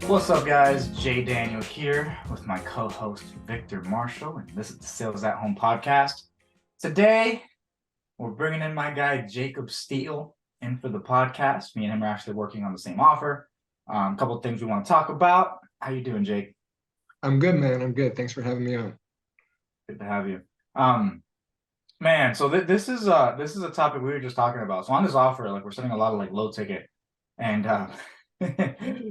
What's up, guys? Jaydaniel here with my co-host Victor Marshall, and this is the Sales at Home podcast. Today, we're bringing in my guy Jacob Stiel in for the podcast. Me and him are actually working on the same offer. A couple of things we want to talk about. How you doing, Jake? I'm good, man. I'm good. Thanks for having me on. Good to have you. Man, so this is a topic we were just talking about. So on this offer, like we're setting a lot of like low ticket, and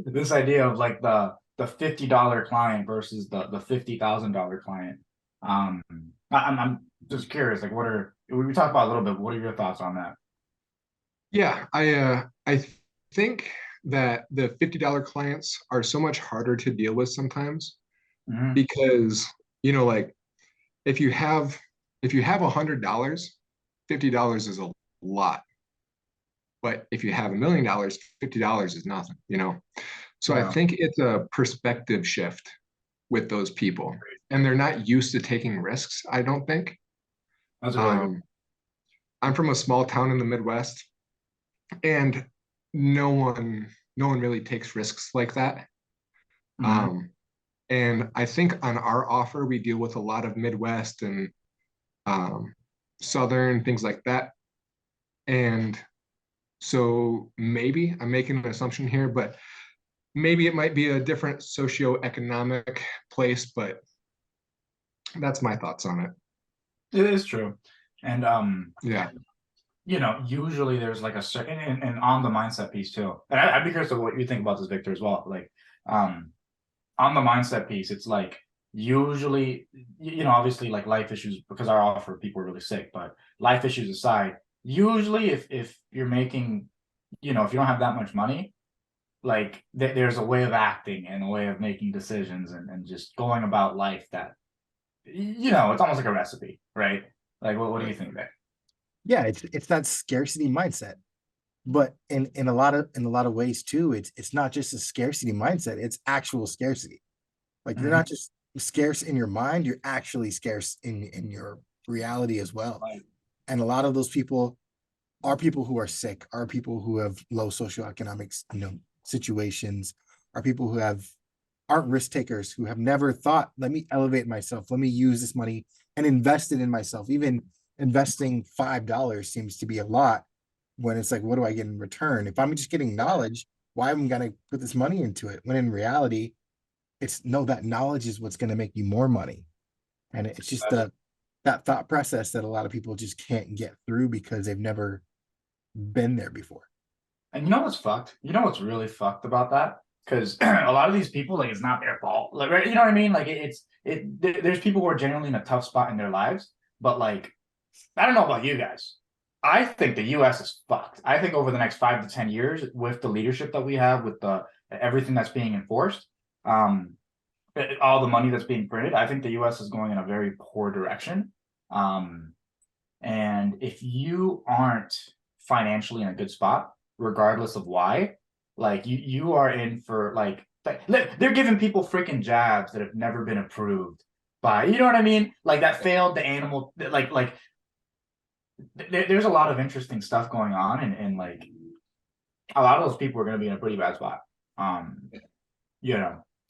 this idea of like the $50 client versus the $50,000 client. I'm just curious, like we talked about a little bit. What are your thoughts on that? Yeah, I think that the $50 clients are so much harder to deal with sometimes Hmm. because, like if you have $100, $50 is a lot. But if you have $1 million, $50 is nothing. So I Yeah, think it's a perspective shift with those people. And they're not used to taking risks, I don't think. that's a really good. Um, I'm from a small town in the Midwest, and no one really takes risks like that. Hmm. Um, and I think on our offer, we deal with a lot of Midwest and um, Southern things like that. And so maybe I'm making an assumption here, but maybe it might be a different socioeconomic place, but that's my thoughts on it. It is true, and Yeah. usually there's like a certain and on the mindset piece too. And I'd be curious of what you think about this, Victor, as well. Like, on the mindset piece, it's like usually, obviously like life issues because our offer people are really sick, but life issues aside, usually if you're making, if you don't have that much money, like there's a way of acting and a way of making decisions and just going about life that, it's almost like a recipe, right? Like, what do you Right. think there? Yeah, it's that scarcity mindset. But in a lot of ways too, it's not just a scarcity mindset, it's actual scarcity. Like you're Mhm. not just scarce in your mind, you're actually scarce in your reality as well. Like, And a lot of those people are people who are sick, are people who have low socioeconomic, situations, are people who aren't risk takers, who have never thought, let me elevate myself, let me use this money and invest it in myself. Even investing $5 seems to be a lot when it's like, what do I get in return? If I'm just getting knowledge, why am I going to put this money into it? When in reality, it's no, that knowledge is what's going to make you more money. And it's just that's that thought process that a lot of people just can't get through because they've never been there before. And you know what's fucked? You know what's really fucked about that? Because a lot of these people, like, it's not their fault. Like, right, you know what I mean? Like, there's people who are genuinely in a tough spot in their lives, but like, I don't know about you guys. I think the U.S. is fucked. I think over the next 5 to 10 years, with the leadership that we have, with the everything that's being enforced, um, all the money that's being printed, I think the U.S. is going in a very poor direction. Um, and if you aren't financially in a good spot, regardless of why, like you are in for like they're giving people freaking jabs that have never been approved by, you know what I mean? Like that failed the animal like there's a lot of interesting stuff going on, and like a lot of those people are going to be in a pretty bad spot. Um,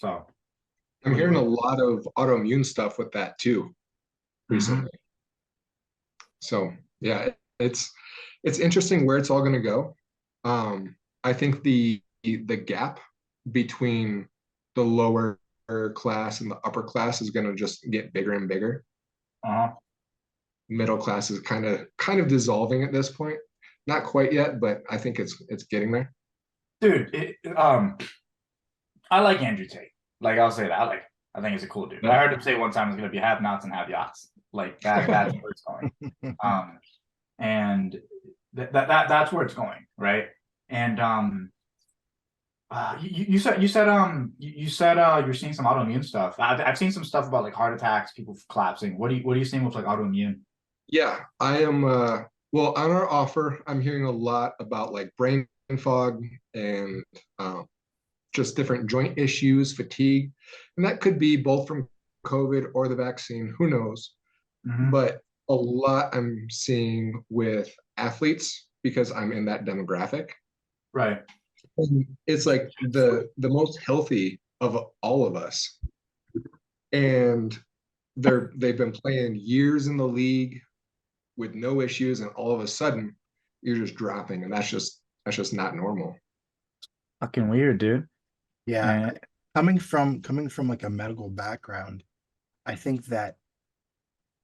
so I'm what do hearing a you lot of autoimmune stuff with that too Mhm. recently. So yeah, it's interesting where it's all going to go. I think the gap between the lower class and the upper class is going to just get bigger and bigger. Uh-huh. Middle class is kind of dissolving at this point. Not quite yet, but I think it's getting there. Dude, I like Andrew Tate. Like I'll say that. I think he's a cool dude. I Yeah. heard him say one time it's gonna be have nots and have yachts. Like that's where it's going. Um and that's where it's going, right? And you said you're seeing some autoimmune stuff. I've seen some stuff about like heart attacks, people collapsing. What are you seeing with like autoimmune? Yeah, I am well on our offer, I'm hearing a lot about like brain fog and um, just different joint issues, fatigue, and that could be both from COVID or the vaccine, who knows? Hmm. But a lot I'm seeing with athletes because I'm in that demographic. Right. And it's like the most healthy of all of us. And they've been playing years in the league with no issues, and all of a sudden you're just dropping, and that's just not normal. Fucking weird, dude. Yeah, And coming from like a medical background, I think that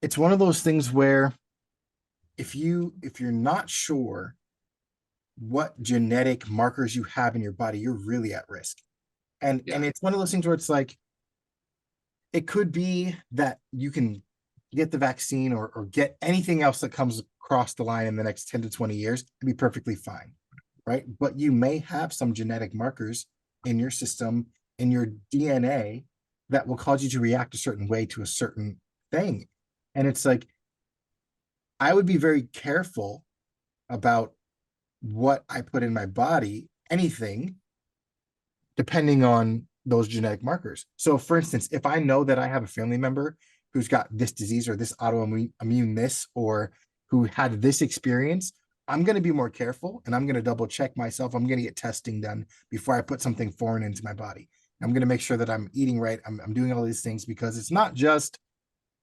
it's one of those things where if you're not sure what genetic markers you have in your body, you're really at risk. And Yeah. and it's one of those things where it's like it could be that you can get the vaccine or get anything else that comes across the line in the next 10 to 20 years and be perfectly fine, right? But you may have some genetic markers in your system, in your DNA, that will cause you to react a certain way to a certain thing. And it's like, I would be very careful about what I put in my body, anything, depending on those genetic markers. So, for instance, if I know that I have a family member who's got this disease or this autoimmune this, or who had this experience, I'm going to be more careful and I'm going to double check myself. I'm going to get testing done before I put something foreign into my body. I'm going to make sure that I'm eating right. I'm doing all these things because it's not just,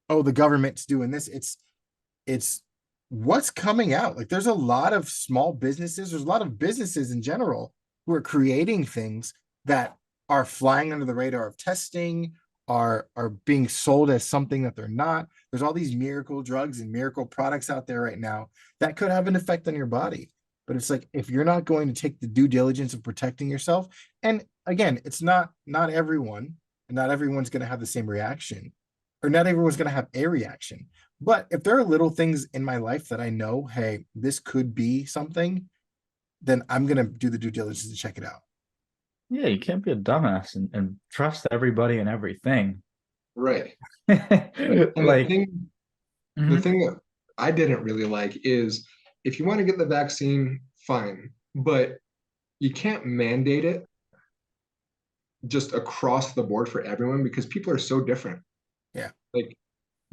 oh, the government's doing this. It's what's coming out. Like there's a lot of small businesses, there's a lot of businesses in general who are creating things that are flying under the radar of testing, are being sold as something that they're not. There's all these miracle drugs and miracle products out there right now that could have an effect on your body. But it's like if you're not going to take the due diligence of protecting yourself, and again, it's not everyone, and not everyone's going to have the same reaction, or not everyone's going to have a reaction. But if there are little things in my life that I know, hey, this could be something, then I'm going to do the due diligence to check it out. yeah, you can't be a dumbass and trust everybody and everything. Right. And Like, the mhm. thing that I didn't really like is if you want to get the vaccine, fine, but you can't mandate it just across the board for everyone because people are so different. Yeah. Like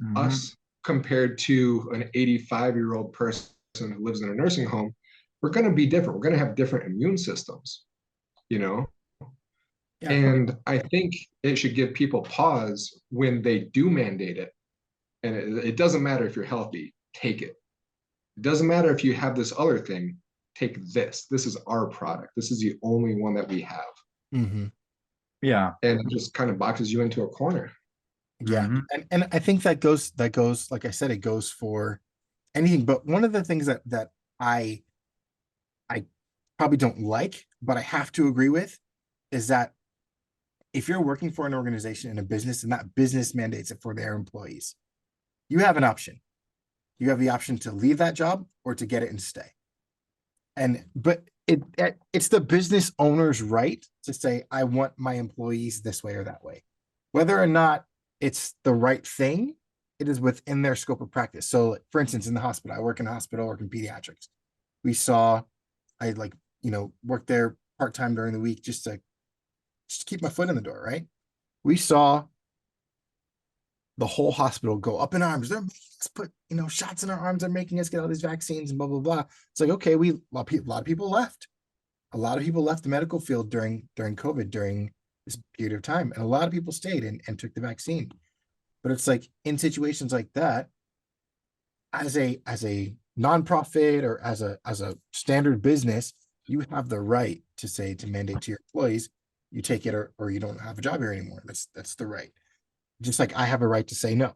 Mhm. us compared to an 85-year-old person who lives in a nursing home, we're going to be different. We're going to have different immune systems, you know? Yeah. And I think it should give people pause when they do mandate it. And it doesn't matter if you're healthy, take it. It doesn't matter if you have this other thing, take this. This is our product. This is the only one that we have. Mm-hmm. Yeah. And it just kind of boxes you into a corner. Yeah. Mhm. And I think that goes, like I said, it goes for anything. But one of the things that I I probably don't like, but I have to agree with, is that if you're working for an organization in a business and that business mandates it for their employees, you have an option. You have the option to leave that job or to get it and stay. And but it's the business owner's right to say, I want my employees this way or that way. Whether or not it's the right thing, it is within their scope of practice. So, for instance, in the hospital, I work in a hospital, I work in pediatrics. We saw, I like, work there part-time during the week just to keep my foot in the door, right? We saw the whole hospital go up in arms. They're making us put, shots in our arms. They're making us get all these vaccines and blah, blah, blah. It's like, okay, a lot of people left. A lot of people left the medical field during COVID, during this period of time. And a lot of people stayed and took the vaccine. But it's like in situations like that, as a nonprofit or as a standard business, you have the right to say, to mandate to your employees, you take it or you don't have a job here anymore. That's the right. Just like I have a right to say no.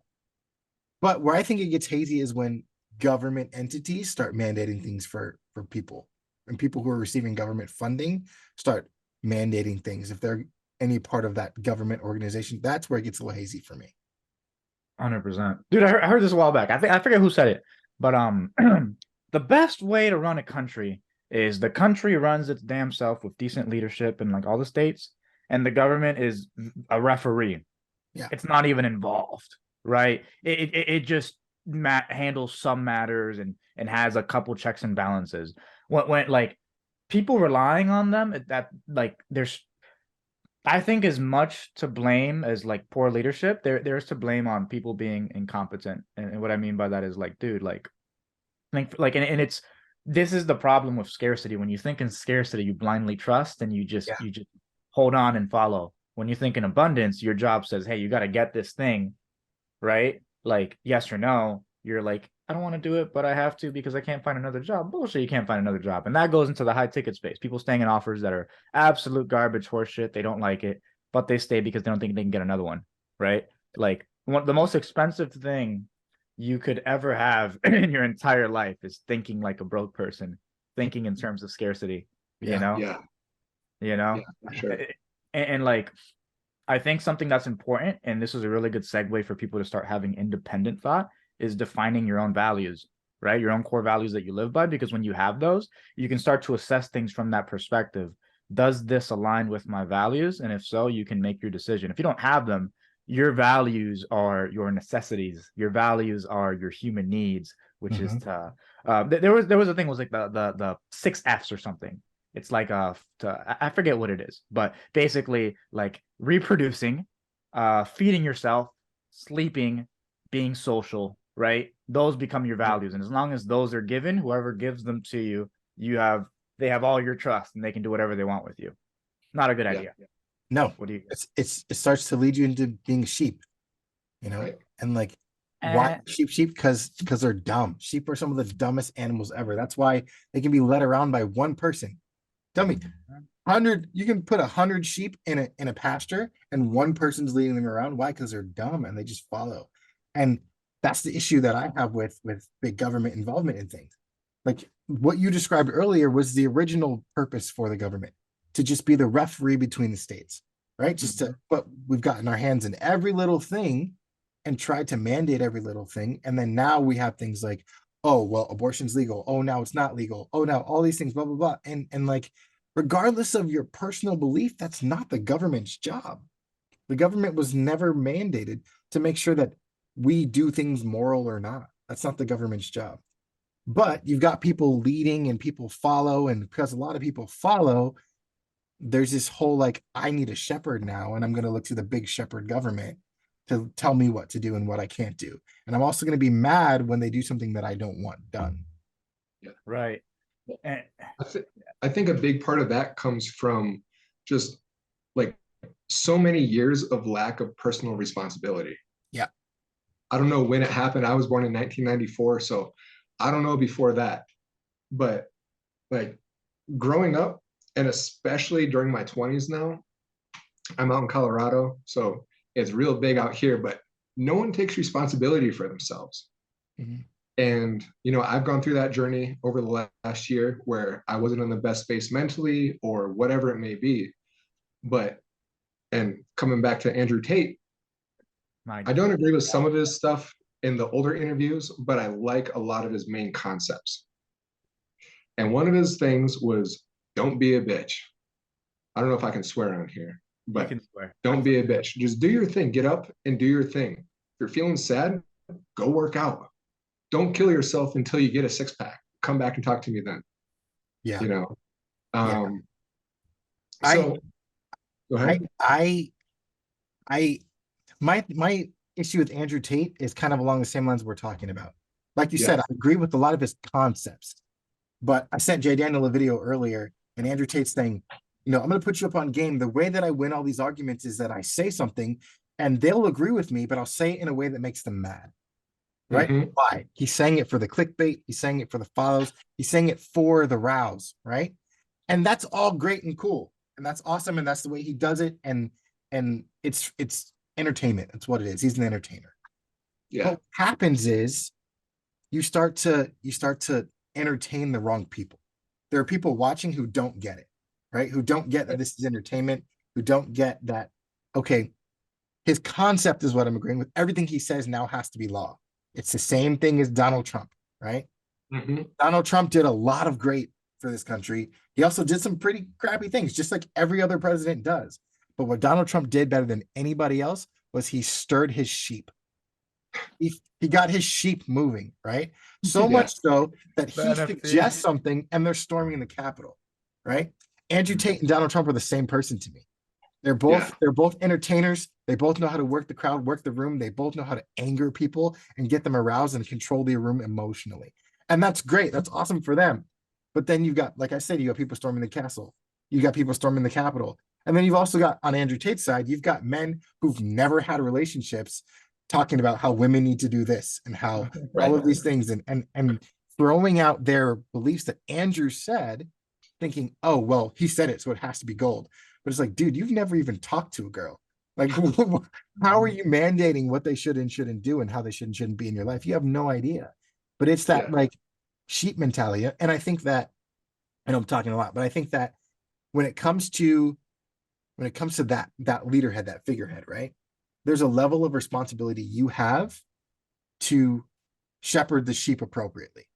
But where I think it gets hazy is when government entities start mandating things for people, and people who are receiving government funding start mandating things. If they're any part of that government organization, that's where it gets a little hazy for me. 100%. Dude, I heard this a while back. I forget who said it, but the best way to run a country is the country runs its damn self with decent leadership in like all the states, and the government is a referee. Yeah. It's not even involved, right? It just handles some matters and has a couple checks and balances. When like people relying on them, that like there's I think as much to blame as like poor leadership, there's to blame on people being incompetent. And what I mean by that is like, dude, like and it's this is the problem with scarcity. When you think in scarcity, you blindly trust and Yeah. you just hold on and follow. When you think in abundance, your job says, hey, you got to get this thing, right? Like yes or no. You're like, I don't want to do it, but I have to because I can't find another job. Bullshit, you can't find another job. And that goes into the high ticket space. People staying in offers that are absolute garbage horseshit. They don't like it, but they stay because they don't think they can get another one, right? Like the most expensive thing you could ever have in your entire life is thinking like a broke person, thinking in terms of scarcity, you Yeah. know, Yeah, you know, yeah, for sure. and like I think something that's important, and this is a really good segue for people to start having independent thought, is defining your own values, right? Your own core values that you live by, because when you have those, you can start to assess things from that perspective. Does this align with my values? And if so, you can make your decision. If you don't have them, your values are your necessities. Your values are your human needs, which is to there was a thing was like the 6 F's or something. It's like I forget what it is, but basically like reproducing, feeding yourself, sleeping, being social, right? Those become your values. And as long as those are given, whoever gives them to you, they have all your trust and they can do whatever they want with you. Not a good Yeah. idea. No, What do you it starts to lead you into being sheep, Right. and like why Eh, sheep? Because they're dumb. Sheep are some of the dumbest animals ever. That's why they can be led around by one person. Tell me, 100, you can put 100 sheep in a pasture and one person's leading them around. Why? Because they're dumb and they just follow. And that's the issue that I have with big government involvement in things. Like what you described earlier was the original purpose for the government, to just be the referee between the states, right? Just to, but we've gotten our hands in every little thing and tried to mandate every little thing. And then now we have things like, oh, well, abortion's legal. Oh, now it's not legal. Oh, now all these things, blah, blah, blah. And like, regardless of your personal belief, that's not the government's job. The government was never mandated to make sure that we do things moral or not. That's not the government's job. But you've got people leading and people follow. And because a lot of people follow, there's this whole like, I need a shepherd now, and I'm going to look to the big shepherd government to tell me what to do and what I can't do. And I'm also going to be mad when they do something that I don't want done. right. And I, th- I think a big part of that comes from just like so many years of lack of personal responsibility. Yeah. I don't know when it happened. I was born in 1994, so I don't know before that. But like growing up, and especially during my 20s now, I'm out in Colorado, so it's real big out here, but no one takes responsibility for themselves. Mhm. And, I've gone through that journey over the last year where I wasn't in the best space mentally or whatever it may be. But, and coming back to Andrew Tate, my I don't agree with some of his stuff in the older interviews, but I like a lot of his main concepts. And one of his things was don't be a bitch. I don't know if I can swear on here, you but can swear. don't be a bitch. Just do your thing. Get up and do your thing. If you're feeling sad, go work out. Don't kill yourself until you get a 6-pack. Come back and talk to me then. Yeah. You know. Yeah. So go I, ahead. I, my issue with Andrew Tate is kind of along the same lines we're talking about. Like you said, I agree with a lot of his concepts, but I sent Jaydaniel a video earlier, and Andrew Tate's saying, I'm going to put you up on game. The way that I win all these arguments is that I say something, and they'll agree with me, but I'll say it in a way that makes them mad. Right? Mhm. Why? He's saying it for the clickbait. He's saying it for the follows. He's saying it for the rouse, right? And that's all great and cool, and that's awesome, and that's the way he does it. And it's entertainment. That's what it is. He's an entertainer. Yeah. But what happens is you start to entertain the wrong people. There are people watching who don't get it, right? Who don't get that this is entertainment, who don't get that, okay, his concept is what I'm agreeing with. Everything he says now has to be law. It's the same thing as Donald Trump, right? Mhm. Donald Trump did a lot of great for this country. He also did some pretty crappy things, just like every other president does. But what Donald Trump did better than anybody else was he stirred his sheep. He got his sheep moving, right? So much so that he suggests something and they're storming the Capitol, right? Andrew Tate and Donald Trump are the same person to me. They're both entertainers. They both know how to work the crowd, work the room. They both know how to anger people and get them aroused and control the room emotionally. And that's great. That's awesome for them. But then you've got, like I said, you got people storming the castle. You got people storming the Capitol. And then you've also got, on Andrew Tate's side, you've got men who've never had relationships talking about how women need to do this and how all of these things and throwing out their beliefs that Andrew said, thinking, oh, well, he said it, so it has to be gold. But it's like, dude, you've never even talked to a girl. Like, how are you mandating what they should and shouldn't do and how they should and shouldn't be in your life? You have no idea. But it's that like sheep mentality. And I think that, I know I'm talking a lot, but I think that when it comes to that leaderhead, that figurehead, right? There's a level of responsibility you have to shepherd the sheep appropriately,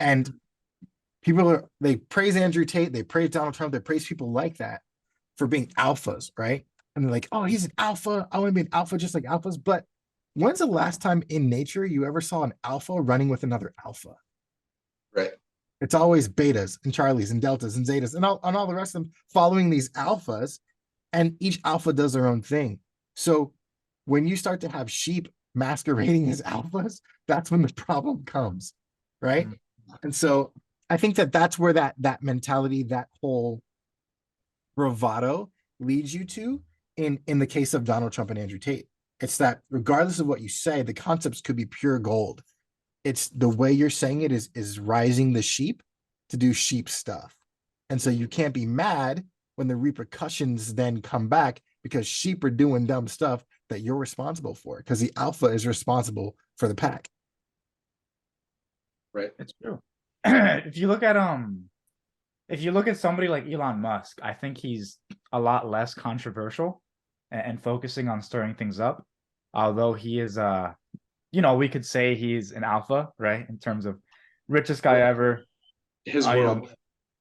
and they praise Andrew Tate, they praise Donald Trump, they praise people like that for being alphas, right? And they're like, oh, he's an alpha. I want to be an alpha just like alphas. But when's the last time in nature you ever saw an alpha running with another alpha? Right. It's always betas and charlies and deltas and zetas and all the rest of them following these alphas, and each alpha does their own thing. So when you start to have sheep masquerading as alphas, that's when the problem comes, right? And so I think that's where that mentality, that whole bravado leads you to in the case of Donald Trump and Andrew Tate. It's that regardless of what you say, the concepts could be pure gold. It's the way you're saying it is rising the sheep to do sheep stuff. And so you can't be mad when the repercussions then come back because sheep are doing dumb stuff that you're responsible for, because the alpha is responsible for the pack. Right. It's true. If you look at somebody like Elon Musk, I think he's a lot less controversial and focusing on stirring things up. Although he is we could say he's an alpha, right? In terms of richest guy ever. His world.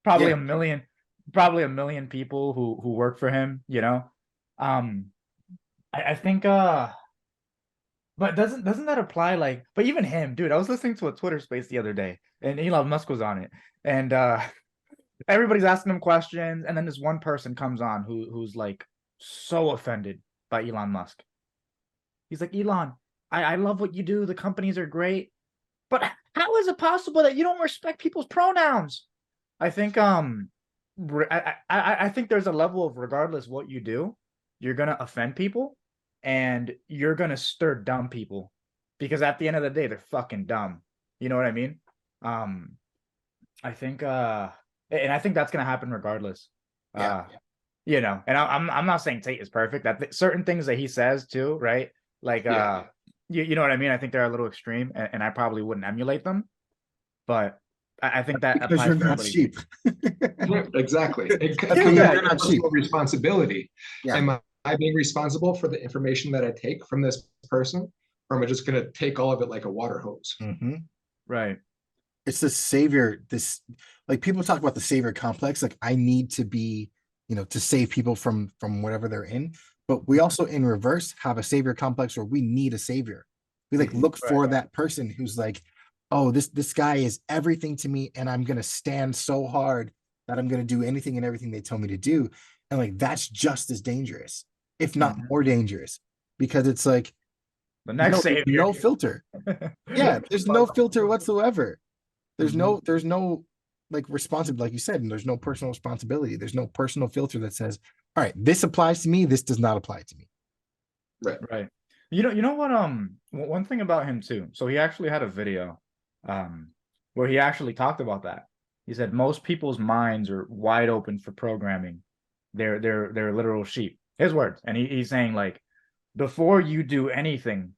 Probably a million people who work for him, I think but doesn't that apply, like, but even him, dude, I was listening to a Twitter space the other day and Elon Musk was on it, and everybody's asking him questions, and then this one person comes on who's like so offended by Elon Musk. He's like, Elon, I love what you do, the companies are great, but how is it possible that you don't respect people's pronouns? I think I think there's a level of, regardless what you do, you're gonna offend people and you're gonna stir dumb people, because at the end of the day, they're fucking dumb. You know what I mean? I think and I think that's gonna happen regardless. And I'm not saying Tate is perfect. That certain things that he says too, right? Like you know what I mean? I think they're a little extreme, and I probably wouldn't emulate them. But I think that because applies you're to not everybody. sheep. Exactly. It you're not sheep. Responsibility. Yeah. Am I being responsible for the information that I take from this person, or am I just going to take all of it like a water hose? Mm-hmm. Right. It's the savior. This, like, people talk about the savior complex. Like, I need to be, to save people from whatever they're in. But we also, in reverse, have a savior complex where we need a savior. We look for that person who's like, oh, this guy is everything to me, and I'm gonna stand so hard that I'm gonna do anything and everything they tell me to do. And like, that's just as dangerous, if not more dangerous, because it's like the next savior. No filter. Yeah, there's no filter whatsoever. There's no like responsibility, like you said, and there's no personal responsibility. There's no personal filter that says, all right, this applies to me, this does not apply to me. Right. You know what? One thing about him too. So he actually had a video, where he actually talked about that. He said most people's minds are wide open for programming. They're literal sheep. His words. And he's saying, like, before you do anything,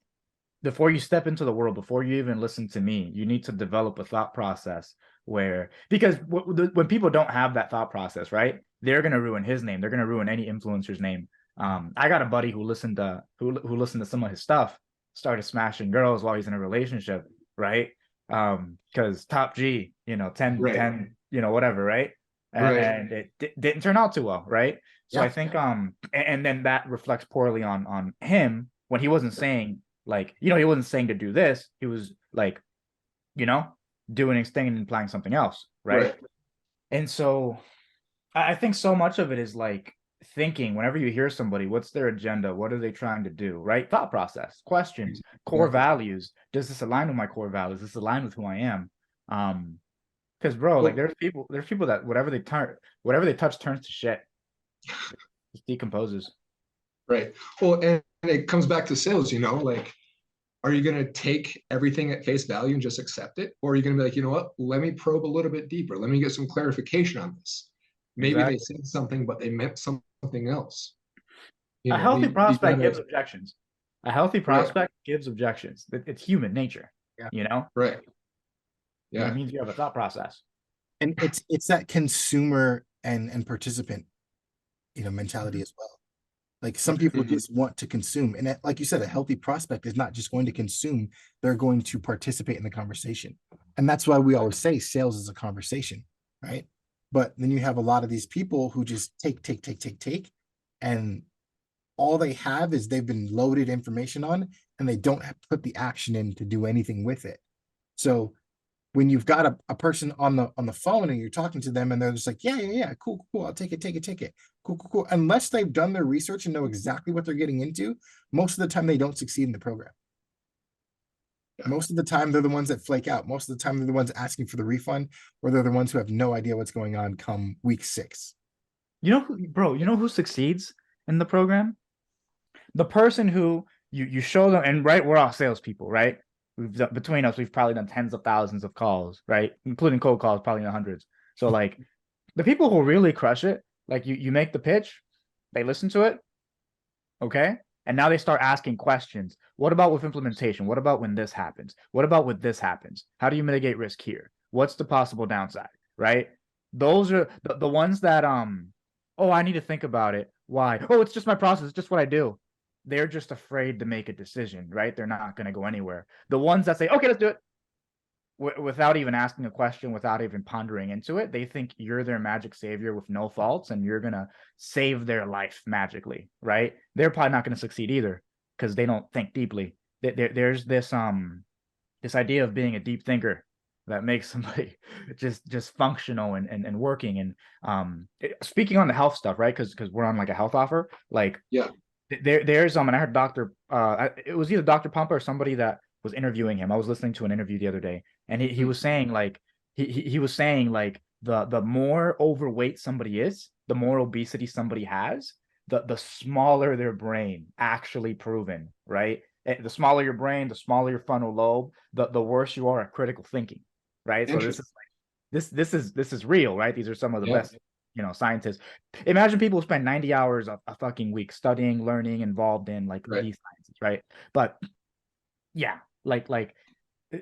before you step into the world, before you even listen to me, you need to develop a thought process because when people don't have that thought process, right, they're going to ruin his name. They're going to ruin any influencer's name. I got a buddy who listened to some of his stuff, started smashing girls while he's in a relationship, right? Because top G, 10, whatever, right? And it didn't turn out too well, right? So I think and then that reflects poorly on him when he wasn't saying, like, he wasn't saying to do this. He was like, doing his thing and implying something else, right? And so I think so much of it is like thinking, whenever you hear somebody, what's their agenda? What are they trying to do, right? Thought process, questions, core values. Does this align with my core values? Does this align with who I am? Because bro, like Well, there's people that whatever they touch turns to shit. Just decomposes. right. Well, and it comes back to sales, like, are you going to take everything at face value and just accept it? Or are you going to be like, you know what, let me probe a little bit deeper. Let me get some clarification on this. Maybe they Exactly. said something, but they meant something else. A healthy You prospect gotta, gives objections. A healthy right, prospect gives objections. It's human nature, Yeah. you know? right. It Yeah. means you have a thought process. And it's that consumer and participant, mentality Mhm. as well. Like some people Mhm. just want to consume. And like you said, a healthy prospect is not just going to consume, they're going to participate in the conversation. And that's why we always say sales is a conversation, right? But then you have a lot of these people who just take, and all they have is they've been loaded information on, and they don't have to put the action in to do anything with it. So when you've got a person on the phone and you're talking to them and they're just like, yeah, cool, I'll take it. Cool. Unless they've done their research and know exactly what they're getting into, most of the time they don't succeed in the program. Yeah. Most of the time they're the ones that flake out. Most of the time they're the ones asking for the refund, or they're the ones who have no idea what's going on come week 6. You know who succeeds in the program? The person who you show them, and right, we're all salespeople, right? Between us, we've probably done tens of thousands of calls, right? Including cold calls, probably in the hundreds. So like the people who really crush it, like you make the pitch, they listen to it, okay? And now they start asking questions. What about with implementation? What about when this happens? What about when this happens? How do you mitigate risk here? What's the possible downside? Right? Those are the ones that oh, I need to think about it. Why? Oh, it's just my process, it's just what I do. They're just afraid to make a decision, right? They're not going to go anywhere. The ones that say, okay, let's do it, without even asking a question, without even pondering into it, they think you're their magic savior with no faults and you're gonna save their life magically, right? They're probably not gonna succeed either because they don't think deeply. There's this idea of being a deep thinker that makes somebody just functional and working. And speaking on the health stuff, right? Because we're on like a health offer, like Yeah. there's and I heard it was either Dr. Pumper or somebody that was interviewing him. I was listening to an interview the other day, and he Mm. was saying like he was saying like the more overweight somebody is, the more obesity somebody has, the smaller their brain, actually proven, right? The smaller your brain, the smaller your frontal lobe, the worse you are at critical thinking, right? So this Interesting. is this is real, right? These are some of the Yeah. best, scientists. Imagine people who spend 90 hours a fucking week studying, learning, involved in like Right. these sciences, right? But yeah, like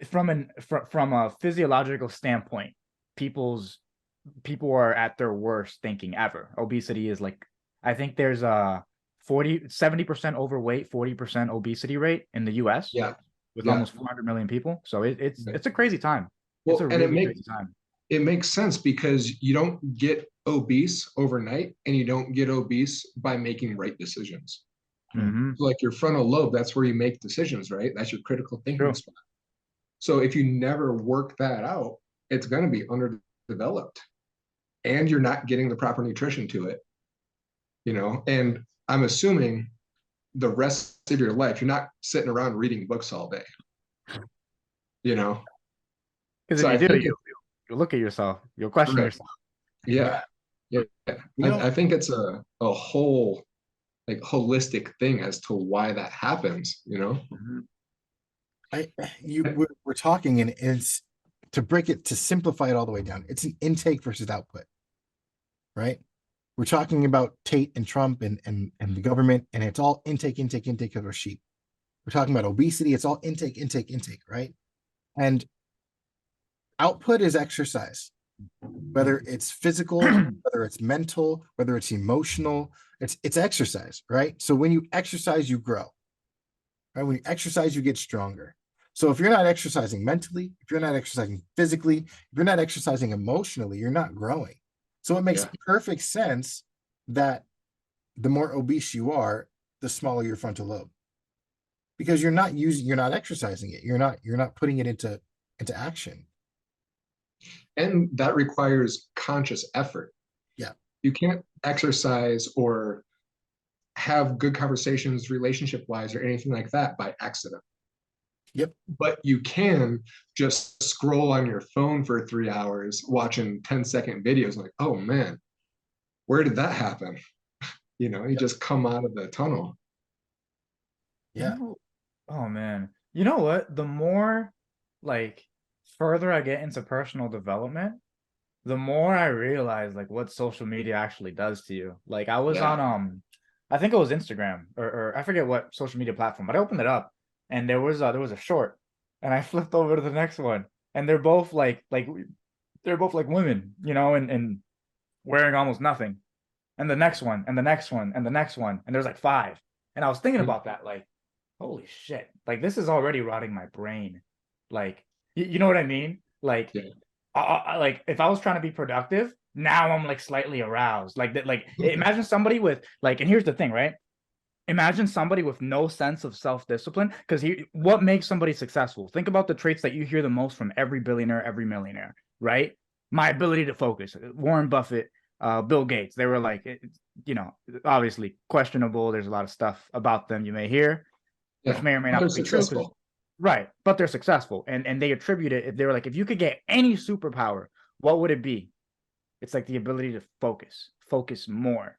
from a physiological standpoint, people are at their worst thinking ever. Obesity is like, I think there's a 70% overweight, 40% obesity rate in the US Yeah. with Yeah. almost 400 million people. So Right. it's a crazy time. It's Well, a and really crazy time. it makes sense because you don't get obese overnight and you don't get obese by making right decisions. Mm-hmm. So like your frontal lobe, that's where you make decisions, right? That's your critical thinking True. spot. So if you never work that out, it's going to be underdeveloped and you're not getting the proper nutrition to it, and I'm assuming the rest of your life, you're not sitting around reading books all day, you know? Because So if you I do, think you look at yourself, you'll question right. yourself. Yeah. Yeah. You know, I think it's a whole like holistic thing as to why that happens. Mm-hmm. I you we're talking, and it's to simplify it all the way down. It's an intake versus output, right? We're talking about Tate and Trump and the government, and it's all intake of our sheep. We're talking about obesity, it's all intake, right? And output is exercise, whether it's physical, whether it's mental, whether it's emotional, it's exercise, right? So when you exercise, you grow. Right? When you exercise, you get stronger. So if you're not exercising mentally, if you're not exercising physically, if you're not exercising emotionally, you're not growing. So it makes Yeah. perfect sense that the more obese you are, the smaller your frontal lobe. Because you're not exercising it. You're not putting it into action. And that requires conscious effort. Yeah. You can't exercise or have good conversations relationship wise or anything like that by accident. Yep. But you can just scroll on your phone for 3 hours watching 10-second videos like, oh man, where did that happen? You just come out of the tunnel. Yeah. Oh man. You know what? The more like further I get into personal development, the more I realize like what social media actually does to you. Like I was Yeah. on I think it was Instagram or I forget what social media platform, but I opened it up and there was a short and I flipped over to the next one and they're both like women, and wearing almost nothing. And the next one and the next one and the next one and there's like five. And I was thinking about that like holy shit. Like this is already rotting my brain. Like you know what I mean? Like Yeah. like if I was trying to be productive, now I'm like slightly aroused. Like that, like imagine somebody with like, and here's the thing, right? Imagine somebody with no sense of self-discipline. Because what makes somebody successful? Think about the traits that you hear the most from every billionaire, every millionaire, right? My ability to focus. Warren Buffett, Bill Gates, they were like, obviously questionable. There's a lot of stuff about them you may hear, which Yeah. may or may They're not be true. successful. Right, but they're successful, and they attribute it. If they were like, if you could get any superpower, what would it be? It's like the ability to focus more,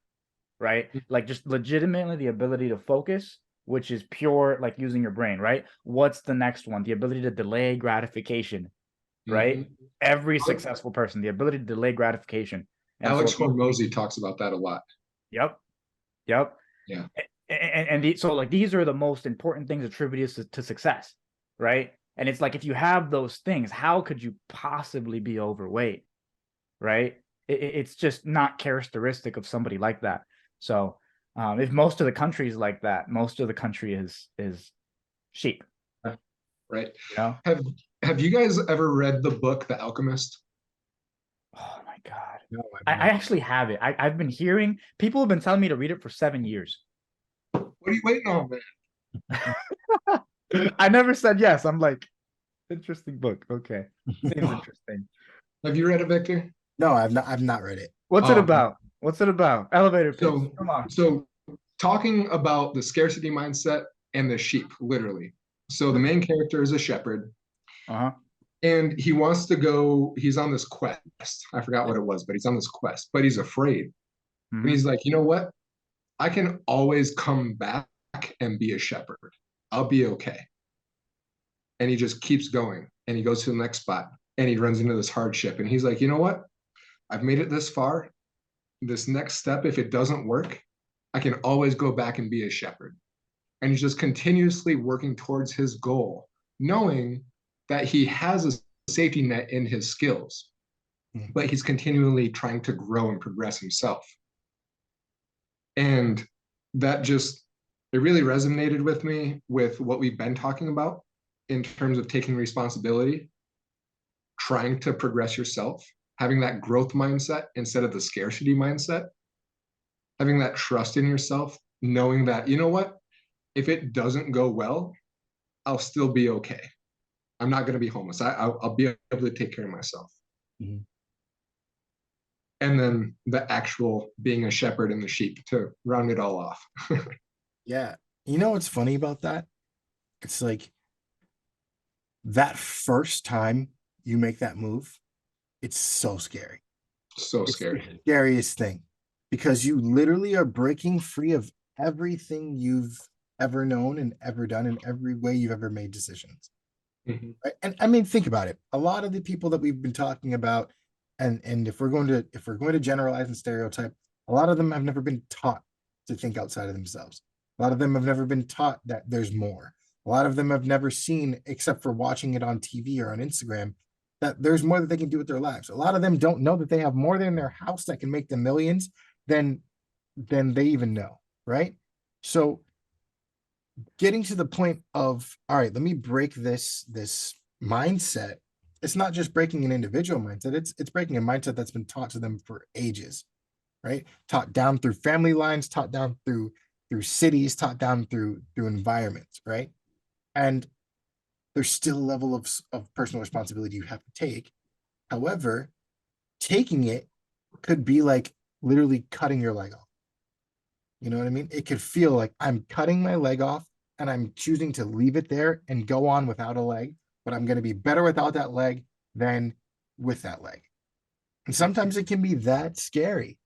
right? Like just legitimately the ability to focus, which is pure like using your brain, right? What's the next one? The ability to delay gratification, right? Mhm. Every successful person, the ability to delay gratification. And so, Alex Hormozy talks about that a lot. yep, yep. Yeah. So like these are the most important things attributed to success, right? And it's like if you have those things, how could you possibly be overweight, right? It's just not characteristic of somebody like that. So if most of the country is like that, most of the country is sheep. Right. You know? Have you guys ever read the book The Alchemist? Oh my God. No, I actually have it. I've been hearing people have been telling me to read it for 7 years. What are you waiting on, man? I never said yes. I'm like, interesting book. Okay. Seems interesting. Have you read it, Victor? no, I've not read it. What's it Oh, about? What's it about? Elevator pitch. so Come on. so talking about the scarcity mindset and the sheep, literally. So the main character is a shepherd, Uh-huh. and he wants to go. He's on this quest. I forgot what it was, but he's on this quest. But he's afraid, and Mhm. he's like, you know what? I can always come back and be a shepherd. I'll be okay. And he just keeps going, and he goes to the next spot, and he runs into this hardship, and he's like, you know what? I've made it this far. This next step, if it doesn't work, I can always go back and be a shepherd. And he's just continuously working towards his goal, knowing that he has a safety net in his skills, but he's continually trying to grow and progress himself. And that just, it really resonated with me with what we've been talking about in terms of taking responsibility, trying to progress yourself, having that growth mindset instead of the scarcity mindset, having that trust in yourself, knowing that, you know what, if it doesn't go well, I'll still be okay. I'm not going to be homeless. I'll be able to take care of myself. Mhm. And then the actual being a shepherd and the sheep to round it all off. Yeah. You know what's funny about that? It's like that first time you make that move, it's so scary. So It's the scary. scariest thing because you literally are breaking free of everything you've ever known and ever done in every way you've ever made decisions. Mhm. Right? And I mean, think about it. A lot of the people that we've been talking about, and if we're going to generalize and stereotype, a lot of them have never been taught to think outside of themselves. A lot of them have never been taught that there's more. A lot of them have never seen, except for watching it on TV or on Instagram, that there's more that they can do with their lives. A lot of them don't know that they have more than their house that can make them millions than they even know, right? So getting to the point of, all right, let me break this mindset. It's not just breaking an individual mindset, it's breaking a mindset that's been taught to them for ages, right? Taught down through family lines, taught down through cities, taught down through environments, right? And there's still a level of personal responsibility you have to take. However, taking it could be like literally cutting your leg off. You know what I mean? It could feel like I'm cutting my leg off and I'm choosing to leave it there and go on without a leg, but I'm going to be better without that leg than with that leg. And sometimes it can be that scary.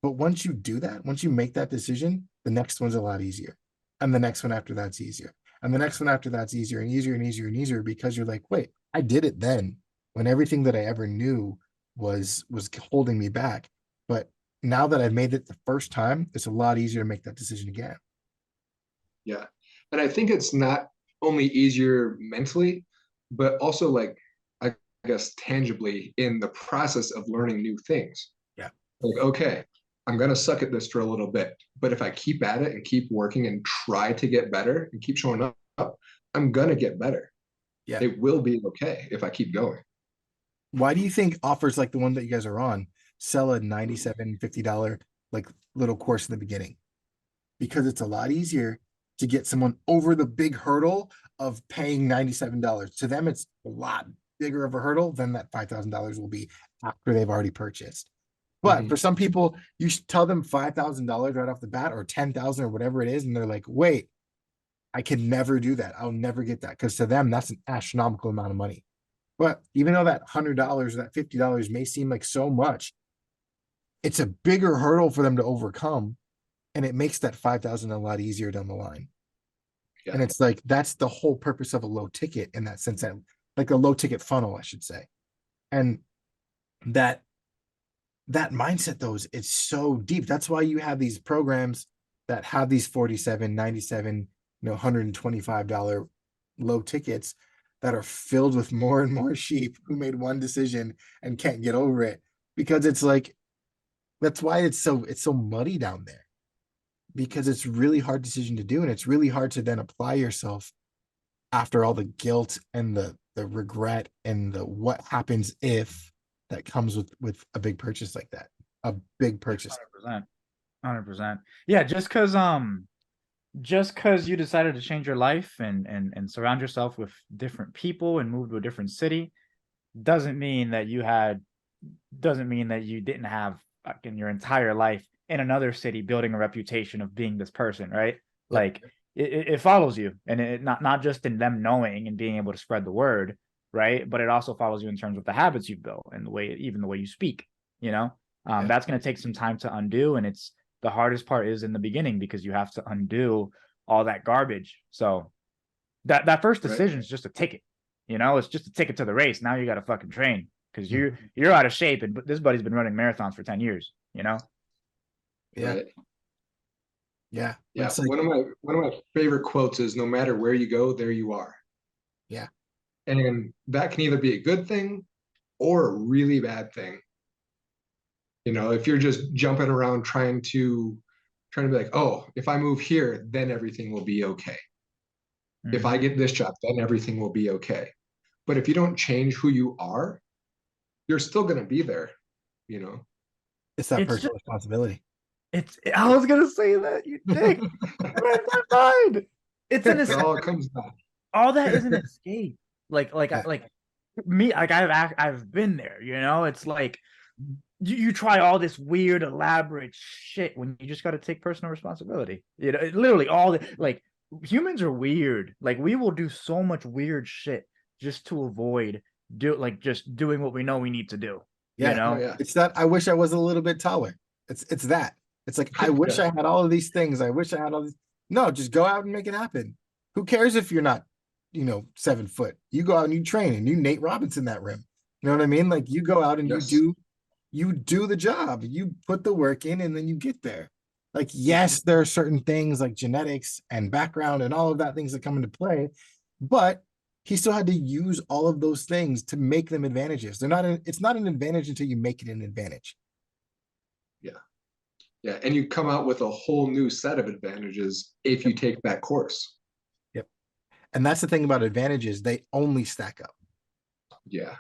But once you do that, once you make that decision, the next one's a lot easier. And the next one after that's easier. And the next one after that's easier and easier and easier and easier, because you're like, wait, I did it then when everything that I ever knew was holding me back. But now that I've made it the first time, it's a lot easier to make that decision again. Yeah. And I think it's not only easier mentally, but also like, I guess, tangibly in the process of learning new things. Yeah. Like, okay, I'm going to suck at this for a little bit, but if I keep at it and keep working and try to get better and keep showing up, I'm going to get better. Yeah. It will be okay if I keep going. Why do you think offers like the one that you guys are on sell a $97, $50 like little course in the beginning? Because it's a lot easier to get someone over the big hurdle of paying $97. To them, it's a lot bigger of a hurdle than that $5,000 will be after they've already purchased. But for some people, you should tell them $5,000 right off the bat, or 10,000 or whatever it is, and they're like, wait, I can never do that. I'll never get that. Because to them, that's an astronomical amount of money. But even though that $100, that $50 may seem like so much, it's a bigger hurdle for them to overcome. And it makes that 5,000 a lot easier down the line. Yeah. And it's like, that's the whole purpose of a low ticket in that sense, that like a low ticket funnel, I should say. And that mindset, though, it's so deep. That's why you have these programs that have these 47, 97, $125 low tickets that are filled with more and more sheep who made one decision and can't get over it, because it's like, that's why it's so muddy down there, because it's really hard decision to do. And it's really hard to then apply yourself after all the guilt and the regret and the what happens if that comes with a big purchase like that, a big purchase. 100%. Yeah. Just cause you decided to change your life and surround yourself with different people and move to a different city doesn't mean that you didn't have in your entire life in another city building a reputation of being this person, right? Like it follows you, and it not just in them knowing and being able to spread the word, right? But it also follows you in terms of the habits you've built and the way you speak, that's going to take some time to undo. And it's the hardest part is in the beginning, because you have to undo all that garbage. So that first decision is just a ticket, it's just a ticket to the race. Now you got to fucking train, because you're out of shape, and this buddy's been running marathons for 10 years, Yeah. Right. Yeah. Yeah. Like, one of my favorite quotes is, no matter where you go, there you are. Yeah. And that can either be a good thing or a really bad thing. If you're just jumping around trying to be like, oh, if I move here, then everything will be okay. Mm-hmm. If I get this job, then everything will be okay. But if you don't change who you are, you're still going to be there, It's that personal responsibility. I was going to say that, you dick. It's an escape. All comes back. All that is an escape. Like me, like I've been there, it's like you try all this weird, elaborate shit when you just got to take personal responsibility. Literally all like humans are weird. Like we will do so much weird shit just to avoid just doing what we know we need to do. Yeah. It's that I wish I was a little bit taller. It's that. It's like, I wish I had all of these things. I wish I had all these. No, just go out and make it happen. Who cares if you're not, 7 foot? You go out and you train, and you Nate Robinson that rim. You know what I mean? Like, you go out and you do the job. You put the work in, and then you get there. Like, yes, there are certain things like genetics and background and all of that things that come into play, but he still had to use all of those things to make them advantages. It's not an advantage until you make it an advantage. Yeah, and you come out with a whole new set of advantages if you take that course. Yep. And that's the thing about advantages, they only stack up. Yeah.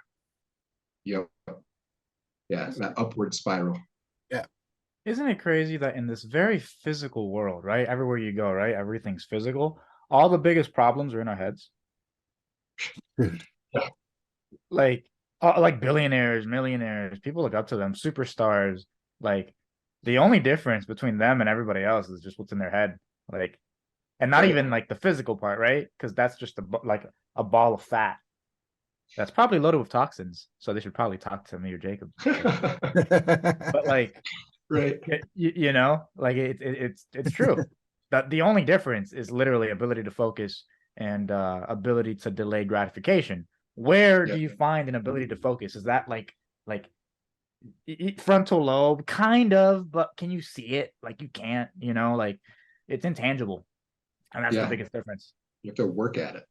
Yep. Yeah, that upward spiral. Yeah. Isn't it crazy that in this very physical world, right? Everywhere you go, right? Everything's physical. All the biggest problems are in our heads. Dude. Yeah. Like billionaires, millionaires, people look up to them, superstars. Like, the only difference between them and everybody else is just what's in their head. Like, And not Right. even like the physical part, right? Because that's just like a ball of fat that's probably loaded with toxins. So they should probably talk to me or Jacob. But like, Right. you know, like it's true. That the only difference is literally ability to focus and ability to delay gratification. Where Yeah. do you find an ability to focus? Is that like frontal lobe, kind of, but can you see it? Like you can't, you know, like it's intangible, and that's the Yeah. biggest difference. You have to work at it.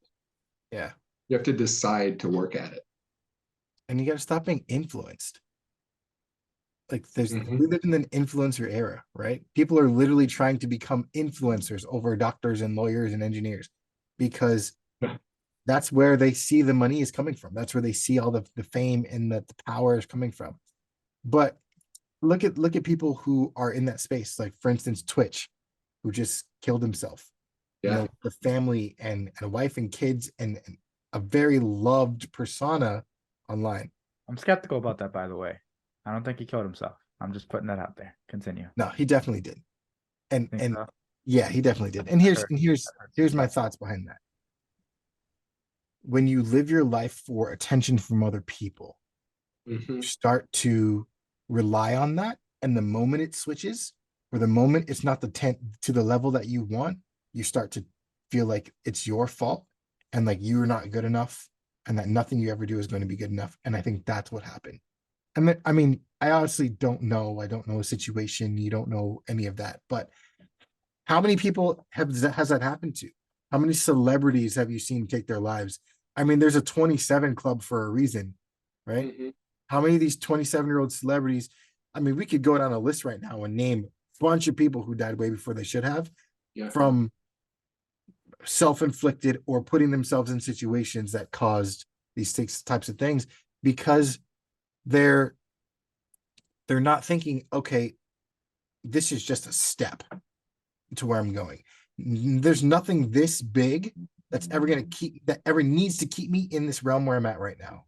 Yeah. You have to decide to work at it. And you got to stop being influenced. Like Mhm. we live in an influencer era, right? People are literally trying to become influencers over doctors and lawyers and engineers because Yeah. that's where they see the money is coming from. That's where they see all the fame and the power is coming from. But look at people who are in that space, like for instance, Twitch, who just killed himself. You Yeah. know, the family and a wife and kids and a very loved persona online. I'm skeptical about that, by the way. I don't think he killed himself. I'm just putting that out there. Continue. No, he definitely did. And Think and so? yeah, he definitely did. And Sure. here's my thoughts behind that. When you live your life for attention from other people, Mhm. start to rely on that, and the moment it switches, or the moment it's not to the level that you want, you start to feel like it's your fault and like you're not good enough and that nothing you ever do is going to be good enough. And I think that's what happened. And then, I mean, I honestly don't know. I don't know a situation. You don't know any of that. But how many people has that happened to? How many celebrities have you seen take their lives? I mean, there's a 27 club for a reason, right? Mhm. How many of these 27-year-old celebrities? I mean, we could go down a list right now and name a bunch of people who died way before they should have Yeah. from self-inflicted or putting themselves in situations that caused these types of things because they're not thinking, okay, this is just a step to where I'm going. There's nothing this big that's ever going to that ever needs to keep me in this realm where I'm at right now.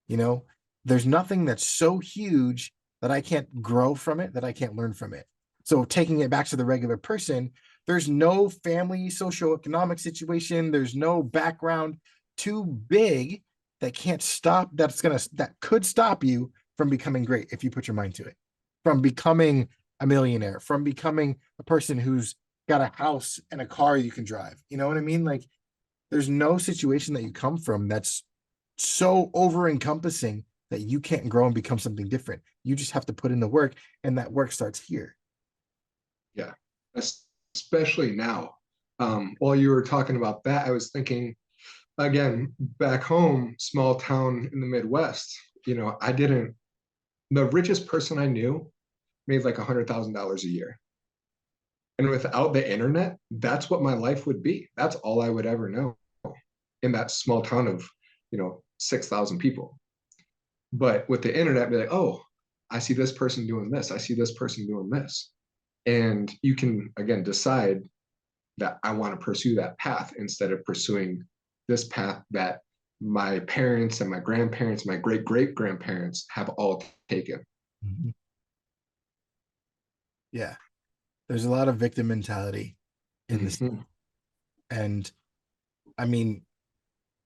You know, there's nothing that's so huge that I can't grow from it, that I can't learn from it. So taking it back to the regular person, there's no family socioeconomic situation, there's no background too big that can't stop that could stop you from becoming great if you put your mind to it, from becoming a millionaire, from becoming a person who's got a house and a car you can drive. You know what I mean? Like there's no situation that you come from that's so over encompassing that you can't grow and become something different. You just have to put in the work, and that work starts here. Yeah. Especially now. While you were talking about that, I was thinking again, back home, small town in the Midwest, the richest person I knew made like $100,000 a year. And without the internet, that's what my life would be. That's all I would ever know in that small town of, 6,000 people. But with the internet, be like, oh, I see this person doing this. I see this person doing this. And you can, again, decide that I want to pursue that path instead of pursuing this path that my parents and my grandparents, my great great grandparents have all taken. Mm-hmm. Yeah. There's a lot of victim mentality in this. Mm-hmm. And I mean,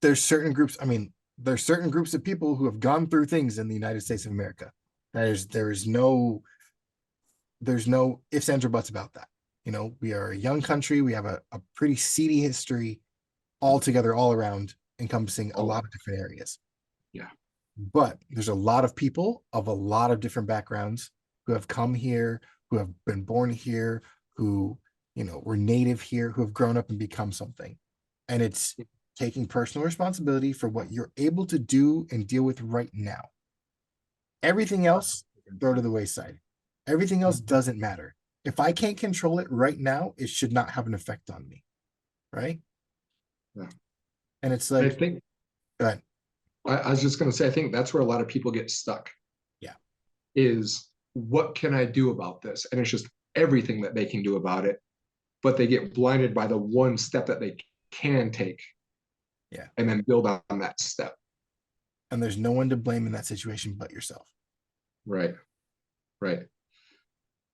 there's certain groups of people who have gone through things in the United States of America. There's no ifs, ands, or buts about that. You know, we are a young country. We have a pretty seedy history altogether, all around, encompassing a lot of different areas. Yeah. But there's a lot of people of a lot of different backgrounds who have come here, who have been born here, who, were native here, who have grown up and become something. And it's taking personal responsibility for what you're able to do and deal with right now. Everything else, throw to the wayside. Everything else doesn't matter. If I can't control it right now, it should not have an effect on me. Right? Yeah. And it's like, I think, go ahead. I was just going to say, I think that's where a lot of people get stuck. Yeah. Is what can I do about this? And it's just everything that they can do about it, but they get blinded by the one step that they can take. Yeah. And then build on that step. And there's no one to blame in that situation but yourself. Right. Right.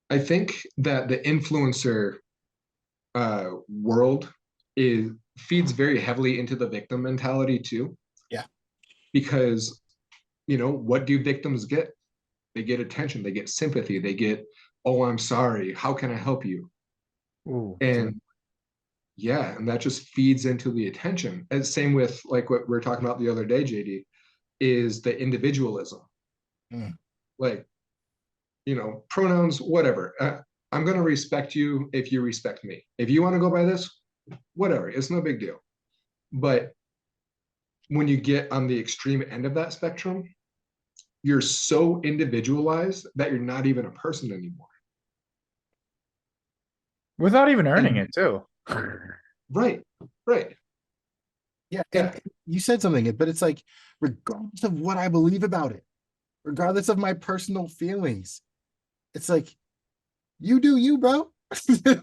I think that the influencer world is feeds very heavily into the victim mentality too. Yeah. Because, what do victims get? They get attention, they get sympathy, they get, oh, I'm sorry, how can I help you? Ooh, And yeah, and that just feeds into the attention. And same with like what we were talking about the other day, JD, is the individualism. Mm. Like, pronouns, whatever. I'm going to respect you if you respect me. If you want to go by this, whatever, it's no big deal. But when you get on the extreme end of that spectrum, you're so individualized that you're not even a person anymore. without even earning And, it too. right, right. Yeah, and you said something, but it's like, regardless of what I believe about it, regardless of my personal feelings, it's like, you do you, bro.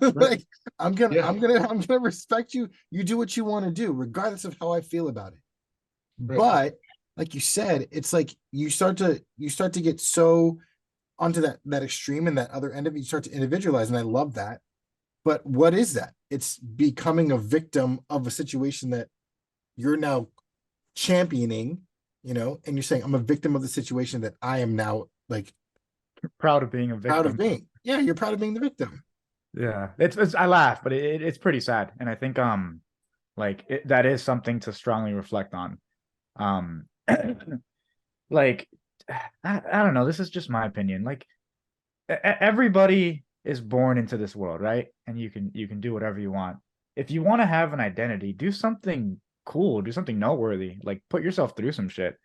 Like, I'm gonna respect you. You do what you want to do, regardless of how I feel about it. Right. But like you said, it's like you start to get so onto that extreme and that other end of it, you start to individualize, and I love that. But what is that? It's becoming a victim of a situation that you're now championing, and you're saying, I'm a victim of the situation that I am now like Proud of being a proud of victim. being. Yeah, you're proud of being the victim. Yeah, it's I laugh, but it's pretty sad, and I think that is something to strongly reflect on. Um, like I don't know. This is just my opinion. Like everybody is born into this world, right? And you can do whatever you want. If you want to have an identity, do something cool, do something noteworthy. Like put yourself through some shit.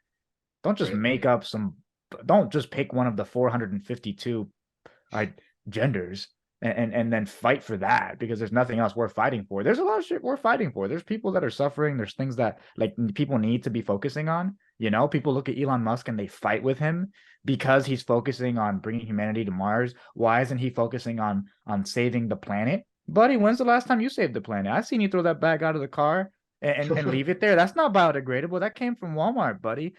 Don't just Right. make up some. Don't just pick one of the 452 genders and then fight for that because there's nothing else worth fighting for. There's a lot of shit worth fighting for. There's people that are suffering. There's things that like people need to be focusing on. People look at Elon Musk and they fight with him because he's focusing on bringing humanity to Mars. Why isn't he focusing on saving the planet? Buddy, when's the last time you saved the planet? I've seen you throw that bag out of the car and leave it there. That's not biodegradable. That came from Walmart, buddy.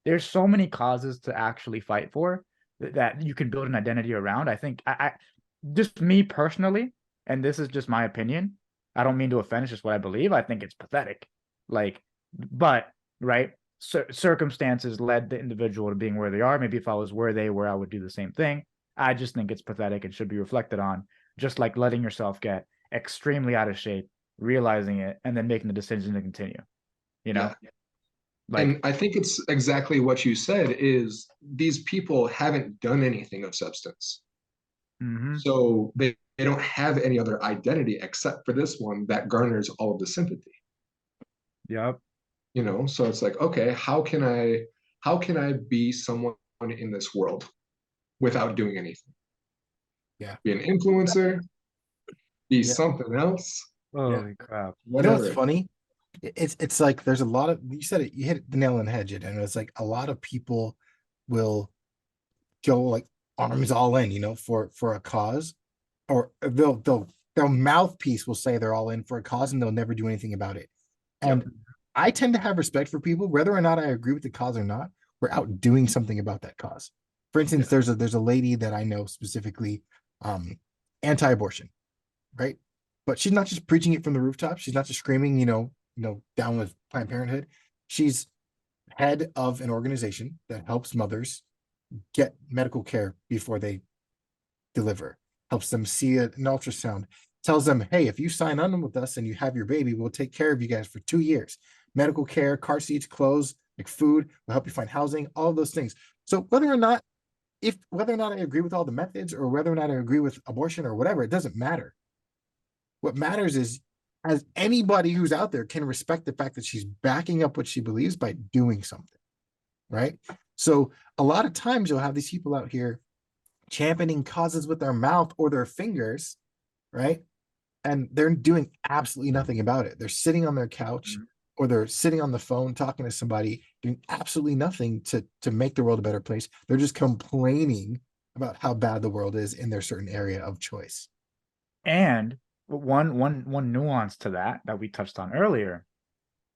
There's so many causes to actually fight for that you can build an identity around. I think I just me personally, and this is just my opinion. I don't mean to offend. It's just what I believe. I think it's pathetic. Like, but right, circumstances led the individual to being where they are. Maybe if I was where they were, I would do the same thing. I just think it's pathetic and should be reflected on. Just like letting yourself get extremely out of shape, realizing it, and then making the decision to continue. Yeah. Like, and I think it's exactly what you said is these people haven't done anything of substance. So they don't have any other identity except for this one that garners all of the sympathy. Yep. So it's like, okay, how can I be someone in this world without doing anything? Yeah. Be an influencer, be something else. Holy crap. You know what's funny? It's like there's a lot of, you said it, you hit the nail on the head, and it's like a lot of people will go like arms all in, for a cause, or their mouthpiece will say they're all in for a cause and they'll never do anything about it. And I tend to have respect for people, whether or not I agree with the cause or not. We're out doing something about that cause. For instance, there's a lady that I know specifically, anti-abortion, right? But she's not just preaching it from the rooftop. She's not just screaming, down with Planned Parenthood. She's head of an organization that helps mothers get medical care before they deliver, helps them see an ultrasound, tells them, hey, if you sign on with us and you have your baby, we'll take care of you guys for 2 years. Medical care, car seats, clothes, like food, we'll help you find housing, all of those things. So whether or not I agree with all the methods or whether or not I agree with abortion or whatever, it doesn't matter. What matters is, as anybody who's out there can respect the fact that she's backing up what she believes by doing something, right? So a lot of times you'll have these people out here championing causes with their mouth or their fingers, right? And they're doing absolutely nothing about it. They're sitting on their couch or they're sitting on the phone talking to somebody, doing absolutely nothing to make the world a better place. They're just complaining about how bad the world is in their certain area of choice. And one nuance to that we touched on earlier,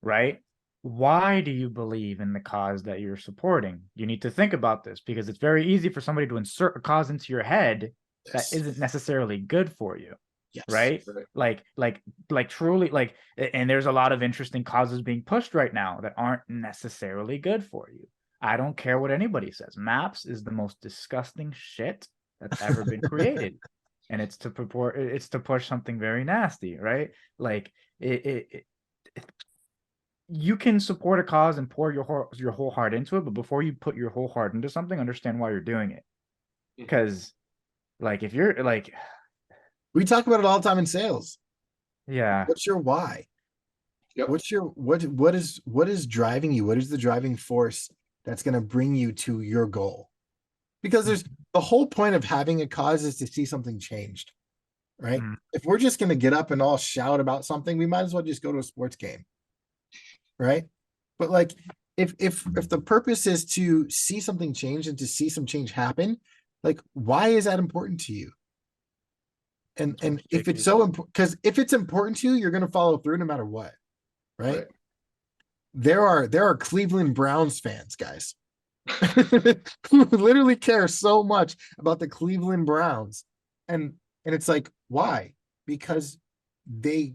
right? Why do you believe in the cause that you're supporting? You need to think about this because it's very easy for somebody to insert a cause into your head that isn't necessarily good for you. Yes. Right? Like truly, like, and there's a lot of interesting causes being pushed right now that aren't necessarily good for you. I don't care what anybody says. Maps is the most disgusting shit that's ever been created. And it's to push something very nasty, right? Like you can support a cause and pour your whole heart into it, but before you put your whole heart into something, understand why you're doing it. Because like if you're like, we talk about it all the time in sales. yeah, What's your why? Yep. What's your what is driving you? What is the driving force that's going to bring you to your goal? Because there's the whole point of having a cause is to see something changed, right? If we're just going to get up and all shout about something, we might as well just go to a sports game, right? But like if the purpose is to see something change and to see some change happen, like why is that important to you? And if it's so important, because if it's important to you, you're going to follow through no matter what, right? There are Cleveland Browns fans, guys, who literally care so much about the Cleveland Browns, and it's like, why? Because they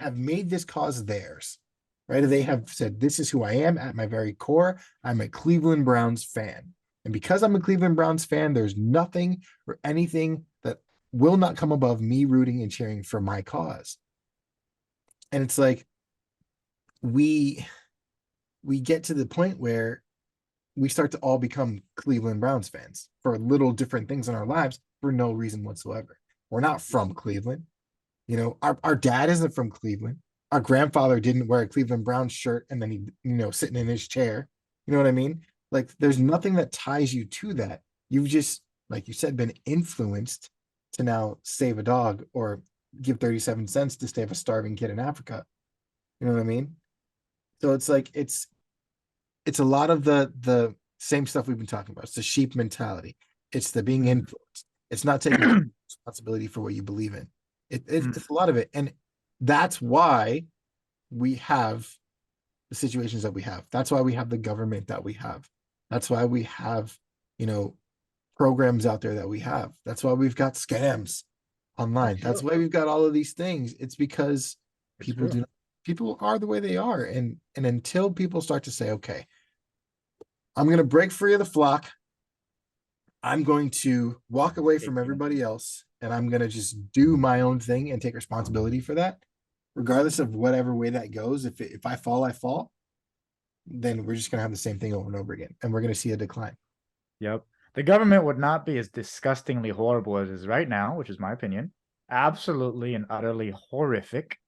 have made this cause theirs, right? They have said, this is who I am at my very core. I'm a Cleveland Browns fan, and because I'm a Cleveland Browns fan, there's nothing or anything that will not come above me rooting and cheering for my cause. And it's like we get to the point where we start to all become Cleveland Browns fans for little different things in our lives for no reason whatsoever. We're not from Cleveland. You know, our dad isn't from Cleveland. Our grandfather didn't wear a Cleveland Browns shirt and then he, sitting in his chair. You know what I mean? Like there's nothing that ties you to that. You've just, like you said, been influenced to now save a dog or give 37 cents to save a starving kid in Africa. You know what I mean? So it's like, it's a lot of the same stuff we've been talking about. It's the sheep mentality. It's the being influenced. It's not taking responsibility for what you believe in. It's a lot of it. And that's why we have the situations that we have. That's why we have the government that we have. That's why we have, programs out there that we have. That's why we've got scams online. That's why we've got all of these things. It's because people are the way they are. And until people start to say, okay, I'm going to break free of the flock. I'm going to walk away from everybody else and I'm going to just do my own thing and take responsibility for that, regardless of whatever way that goes. If I fall, I fall, then we're just going to have the same thing over and over again. And we're going to see a decline. Yep. The government would not be as disgustingly horrible as it is right now, which is my opinion. Absolutely and utterly horrific.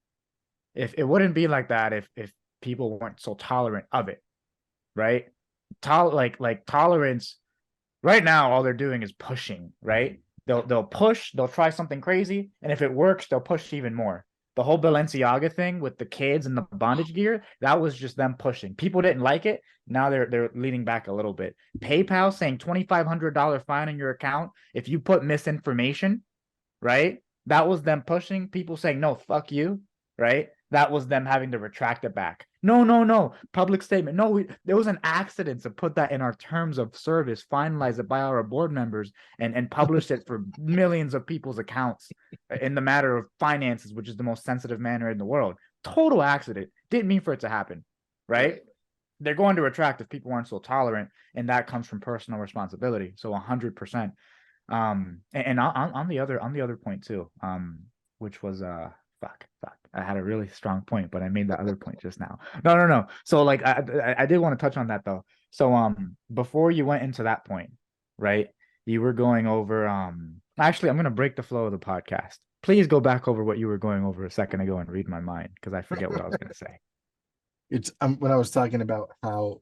If it wouldn't be like that if people weren't so tolerant of it, right? Like tolerance. Right now, all they're doing is pushing, right? They'll push, they'll try something crazy, and if it works, they'll push even more. The whole Balenciaga thing with the kids and the bondage gear, that was just them pushing. People didn't like it. Now they're leaning back a little bit. PayPal saying $2,500 fine on your account if you put misinformation, right? That was them pushing. People saying, no, fuck you, right? That was them having to retract it back. No. Public statement. No, there was an accident to put that in our terms of service, finalize it by our board members, and publish it for millions of people's accounts in the matter of finances, which is the most sensitive matter in the world. Total accident. Didn't mean for it to happen, right? They're going to retract if people aren't so tolerant, and that comes from personal responsibility. So 100%. And on the other point too, which was fuck. I had a really strong point, but I made that other point just now. No. So like I did want to touch on that though. So before you went into that point, right? You were going over actually I'm gonna break the flow of the podcast. Please go back over what you were going over a second ago and read my mind because I forget what I was gonna say. It's when I was talking about how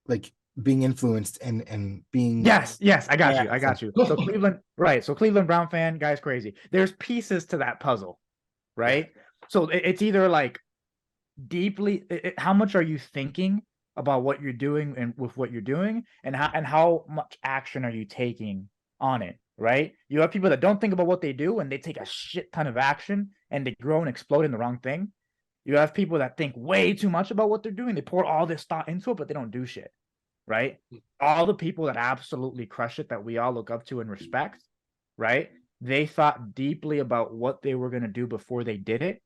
like being influenced and being yes, I got you. So Cleveland, right? So Cleveland Brown fan, guy's crazy. There's pieces to that puzzle, right? So it's either like deeply how much are you thinking about what you're doing and with what you're doing, and how much action are you taking on it, right? You have people that don't think about what they do and they take a shit ton of action and they grow and explode in the wrong thing. You have people that think way too much about what they're doing. They pour all this thought into it, but they don't do shit, right? All the people that absolutely crush it that we all look up to and respect, right? they thought deeply about what they were going to do before they did it,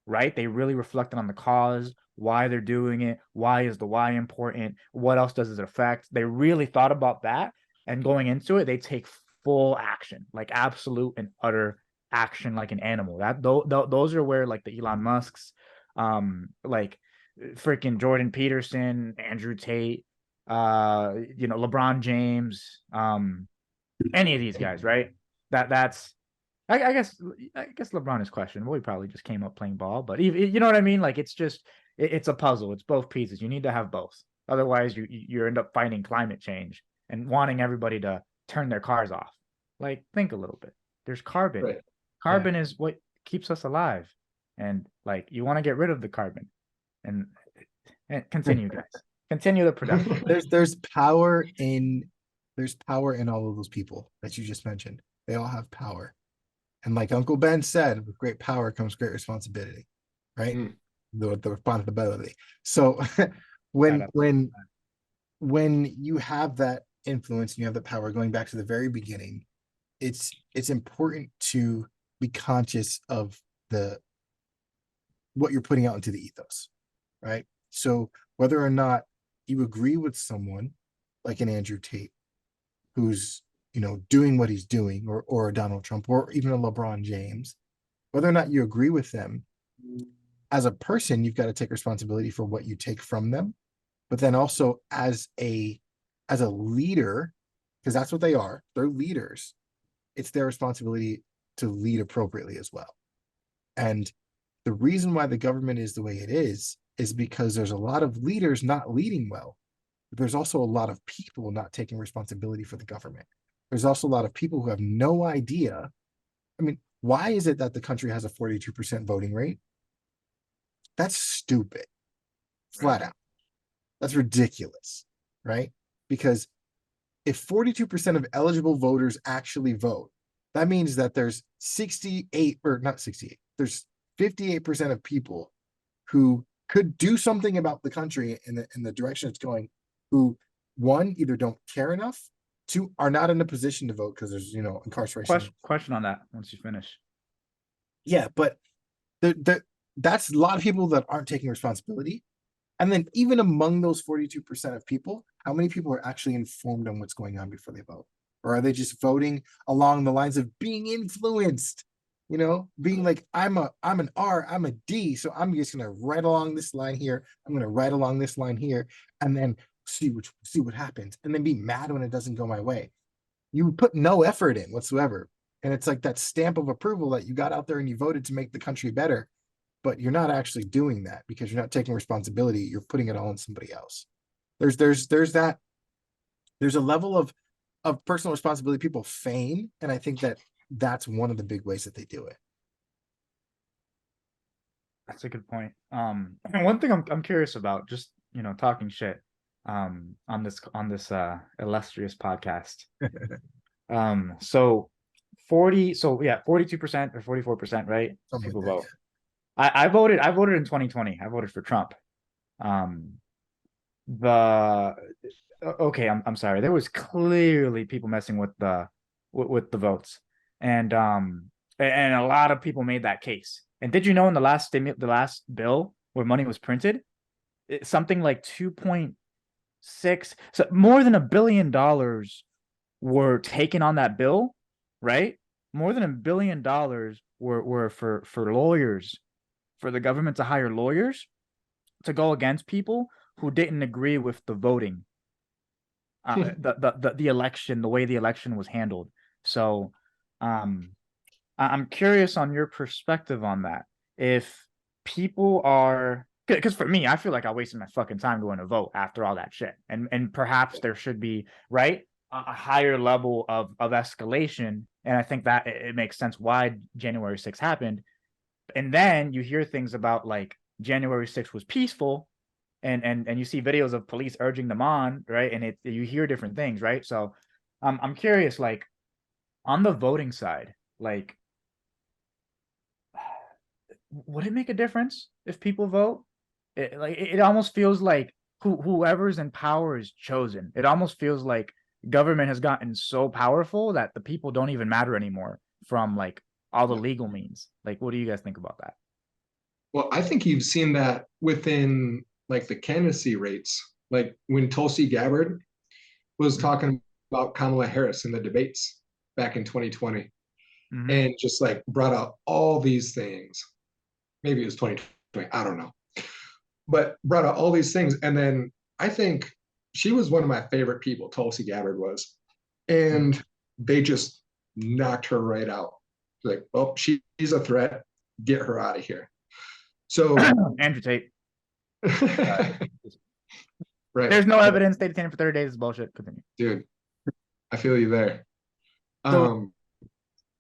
right? They really reflected on the cause, why they're doing it, why is the why important, what else does it affect? They really thought about that, and going into it, they take full action, like absolute and utter action, like an animal. Those are where like the Elon Musks, like freaking Jordan Peterson, Andrew Tate, LeBron James, any of these guys, right? That's I guess LeBron is questionable. He probably just came up playing ball, but you know what I mean? Like it's just it's a puzzle. It's both pieces. You need to have both. Otherwise, you end up fighting climate change and wanting everybody to turn their cars off. Like think a little bit. There's carbon. Right. Carbon is what keeps us alive, and like you want to get rid of the carbon. And continue, guys. Continue the production. There's power in all of those people that you just mentioned. They all have power. And like Uncle Ben said, with great power comes great responsibility, right? The responsibility. So when you have that influence and you have the power, going back to the very beginning, it's important to be conscious of what you're putting out into the ethos, right? So whether or not you agree with someone like an Andrew Tate, who's doing what he's doing, or a Donald Trump, or even a LeBron James, whether or not you agree with them, as a person, you've got to take responsibility for what you take from them. But then also as a leader, because that's what they are, they're leaders, it's their responsibility to lead appropriately as well. And the reason why the government is the way it is because there's a lot of leaders not leading well. But there's also a lot of people not taking responsibility for the government. There's also a lot of people who have no idea. I mean, why is it that the country has a 42% voting rate? That's stupid. Flat out. That's ridiculous, right? Because if 42% of eligible voters actually vote, that means that there's 58% of people who could do something about the country in the direction it's going, who, one, either don't care enough, two, are not in a position to vote because there's incarceration. Question on that once you finish. Yeah, but that's a lot of people that aren't taking responsibility. And then even among those 42% of people, how many people are actually informed on what's going on before they vote? Or are they just voting along the lines of being influenced? Being like, I'm an R, I'm a D, so I'm just gonna write along this line here. I'm gonna write along this line here, and then see what happens, and then be mad when it doesn't go my way. You put no effort in whatsoever, and it's like that stamp of approval that you got out there and you voted to make the country better, but you're not actually doing that because you're not taking responsibility. You're putting it all on somebody else. There's a level of personal responsibility people feign, and I think that's one of the big ways that they do it. That's a good point. One thing I'm curious about, just talking shit, on this illustrious podcast. So 42% or 44%, right? Something People like that, vote. I voted in 2020. I voted for Trump. Okay, I'm sorry. There was clearly people messing with the votes, and a lot of people made that case. And did you know in the last bill where money was printed, something like 2.6, so more than $1 billion were taken on that bill, right? More than $1 billion were for lawyers, for the government to hire lawyers to go against people who didn't agree with the voting, the election, the way the election was handled. So, I'm curious on your perspective on that. If people are, because for me, I feel like I wasted my fucking time going to vote after all that shit, and perhaps there should be, right, a higher level of escalation, and I think that it makes sense why January 6th happened. And then you hear things about like January 6th was peaceful, and you see videos of police urging them on, right? And you hear different things, right? So I'm curious, like on the voting side, like would it make a difference if people vote? It almost feels like whoever's in power is chosen. It almost feels like government has gotten so powerful that the people don't even matter anymore from like all the legal means. Like, what do you guys think about that? Well, I think you've seen that within like the candidacy rates, like when Tulsi Gabbard was talking about Kamala Harris in the debates back in 2020 Mhm. and just like brought out all these things. Maybe it was 2020, I don't know. But brought out all these things. And then I think she was one of my favorite people, Tulsi Gabbard was. And they just knocked her right out. Like, oh, she's a threat. Get her out of here. So Andrew Tate. right. There's no evidence. They detained him for 30 days. Is bullshit. Continue. Dude, I feel you there. So,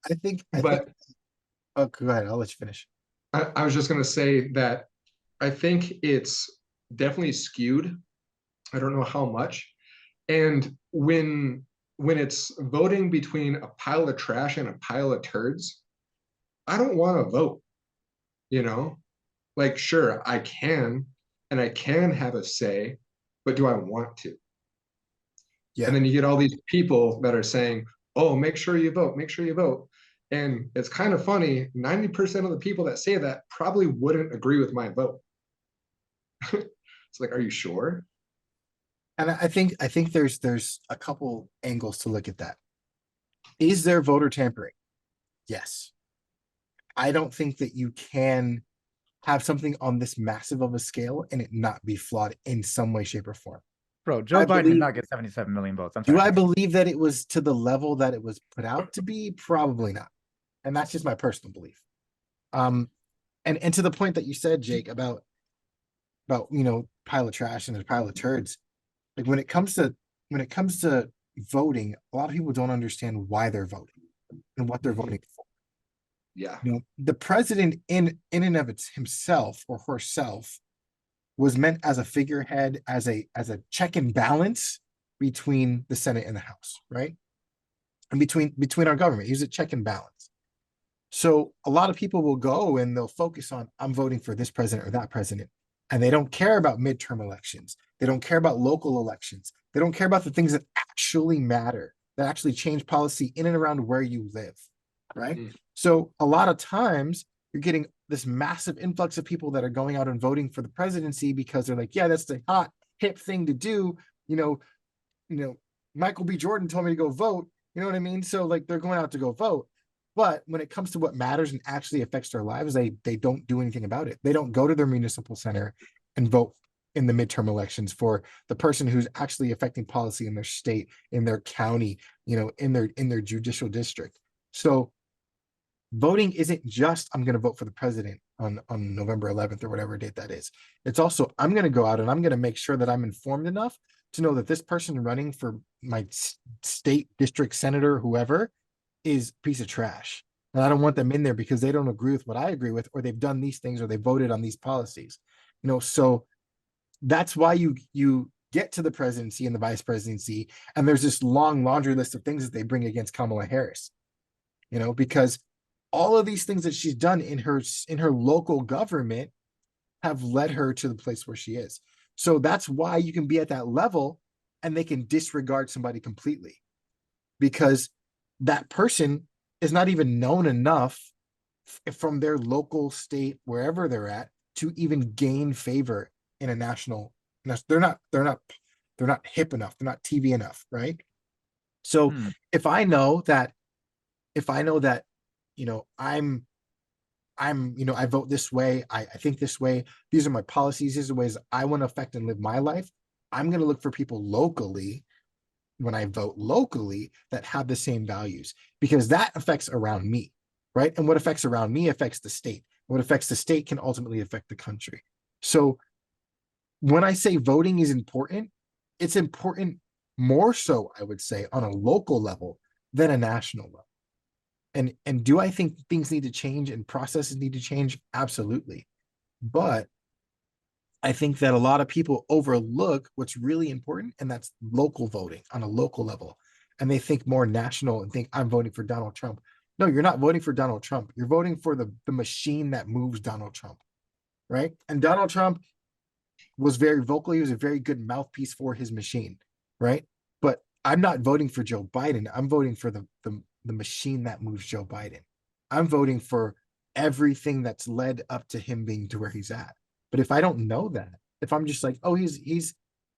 I think, oh, go ahead. I'll let you finish. I was just going to say that I think it's definitely skewed. I don't know how much. And when it's voting between a pile of trash and a pile of turds, I don't want to vote, you know? Like, sure, I can, and I can have a say, but do I want to? Yeah. And then you get all these people that are saying, oh, make sure you vote, make sure you vote. And it's kind of funny, 90% of the people that say that probably wouldn't agree with my vote. It's like, are you sure? And I think there's a couple angles to look at that. Is there voter tampering? Yes. I don't think that you can have something on this massive of a scale and it not be flawed in some way, shape, or form. Bro, Joe Biden did not get 77 million votes. Do I believe that it was to the level that it was put out to be? Probably not. And that's just my personal belief. And to the point that you said, Jake, about pile of trash and a pile of turds. Like when it comes to voting, a lot of people don't understand why they're voting and what they're voting for. Yeah. The president in and of himself or herself was meant as a figurehead, as a check and balance between the Senate and the House, right? And between our government. He's a check and balance. So a lot of people will go and they'll focus on, I'm voting for this president or that president. And they don't care about midterm elections. They don't care about local elections. They don't care about the things that actually matter, that actually change policy in and around where you live, right? So a lot of times you're getting this massive influx of people that are going out and voting for the presidency because they're like, yeah, that's the hot, hip thing to do. Michael B. Jordan told me to go vote. You know what I mean? So like they're going out to go vote. But when it comes to what matters and actually affects their lives, they don't do anything about it. They don't go to their municipal center and vote in the midterm elections for the person who's actually affecting policy in their state, in their county, in their judicial district. So voting isn't just, I'm going to vote for the president on November 11th or whatever date that is. It's also, I'm going to go out and I'm going to make sure that I'm informed enough to know that this person running for my state, district, senator, whoever, is a piece of trash. And I don't want them in there because they don't agree with what I agree with, or they've done these things, or they voted on these policies. So that's why you get to the presidency and the vice presidency, and there's this long laundry list of things that they bring against Kamala Harris. Because all of these things that she's done in her local government have led her to the place where she is. So that's why you can be at that level and they can disregard somebody completely, because that person is not even known enough from their local state, wherever they're at, to even gain favor in a national. They're not hip enough. They're not TV enough, right? So if I know that, I vote this way, I think this way, these are my policies, these are the ways I want to affect and live my life, I'm going to look for people locally, when I vote locally, that have the same values, because that affects around me, right? And what affects around me affects the state. What affects the state can ultimately affect the country. So when I say voting is important, it's important more so, I would say, on a local level than a national level. And do I think things need to change and processes need to change? Absolutely. But I think that a lot of people overlook what's really important, and that's local voting on a local level. And they think more national and think, I'm voting for Donald Trump. No, you're not voting for Donald Trump. You're voting for the machine that moves Donald Trump, right? And Donald Trump was very vocal. He was a very good mouthpiece for his machine, right? But I'm not voting for Joe Biden. I'm voting for the the machine that moves Joe Biden. I'm voting for everything that's led up to him being to where he's at. But if I don't know that, if I'm just like, oh, he's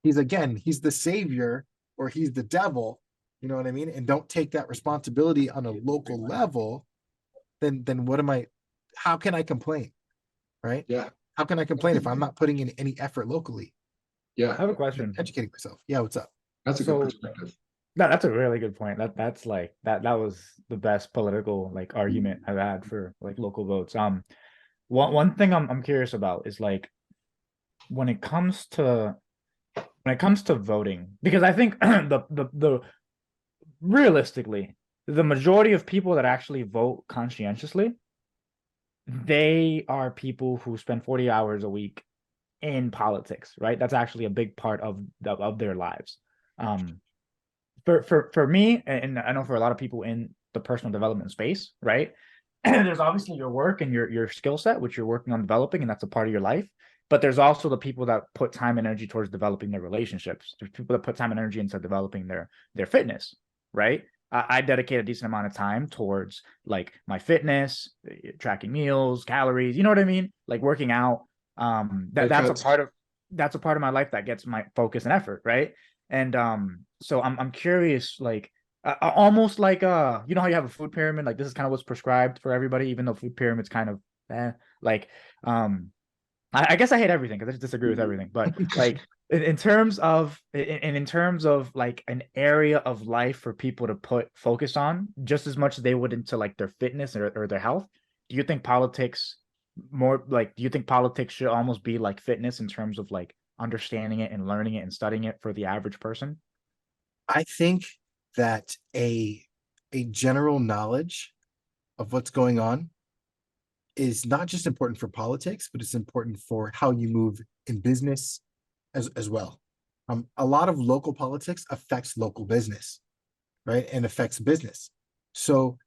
the savior or he's the devil, you know what I mean? And don't take that responsibility on a local level, then what am I, how can I complain? Right? Yeah. How can I complain if I'm not putting in any effort locally? I Yeah. have a question. Educating myself. Yeah, what's up? That's a So- good perspective. No, that's a really good point. That's like that was the best political like argument I've had for like local votes. One thing I'm curious about is like when it comes to voting, because I think the realistically, the majority of people that actually vote conscientiously, they are people who spend 40 hours a week in politics, right? That's actually a big part of their lives. For me, and I know for a lot of people in the personal development space, right? There's obviously your work and your skill set, which you're working on developing, and that's a part of your life. But there's also the people that put time and energy towards developing their relationships. There's people that put time and energy into developing their fitness, right? I dedicate a decent amount of time towards like my fitness, tracking meals, calories, you know what I mean? Like working out. That's a part of my life that gets my focus and effort, right? And so I'm curious, like almost like you know how you have a food pyramid, like this is kind of what's prescribed for everybody, even though food pyramid's kind of like I guess I hate everything because I just disagree with everything. But like in terms of like an area of life for people to put focus on just as much as they would into like their fitness or their health, do you think politics should almost be like fitness in terms of like understanding it and learning it and studying it for the average person? I think that a general knowledge of what's going on is not just important for politics, but it's important for how you move in business as well. A lot of local politics affects local business, right? And affects business. So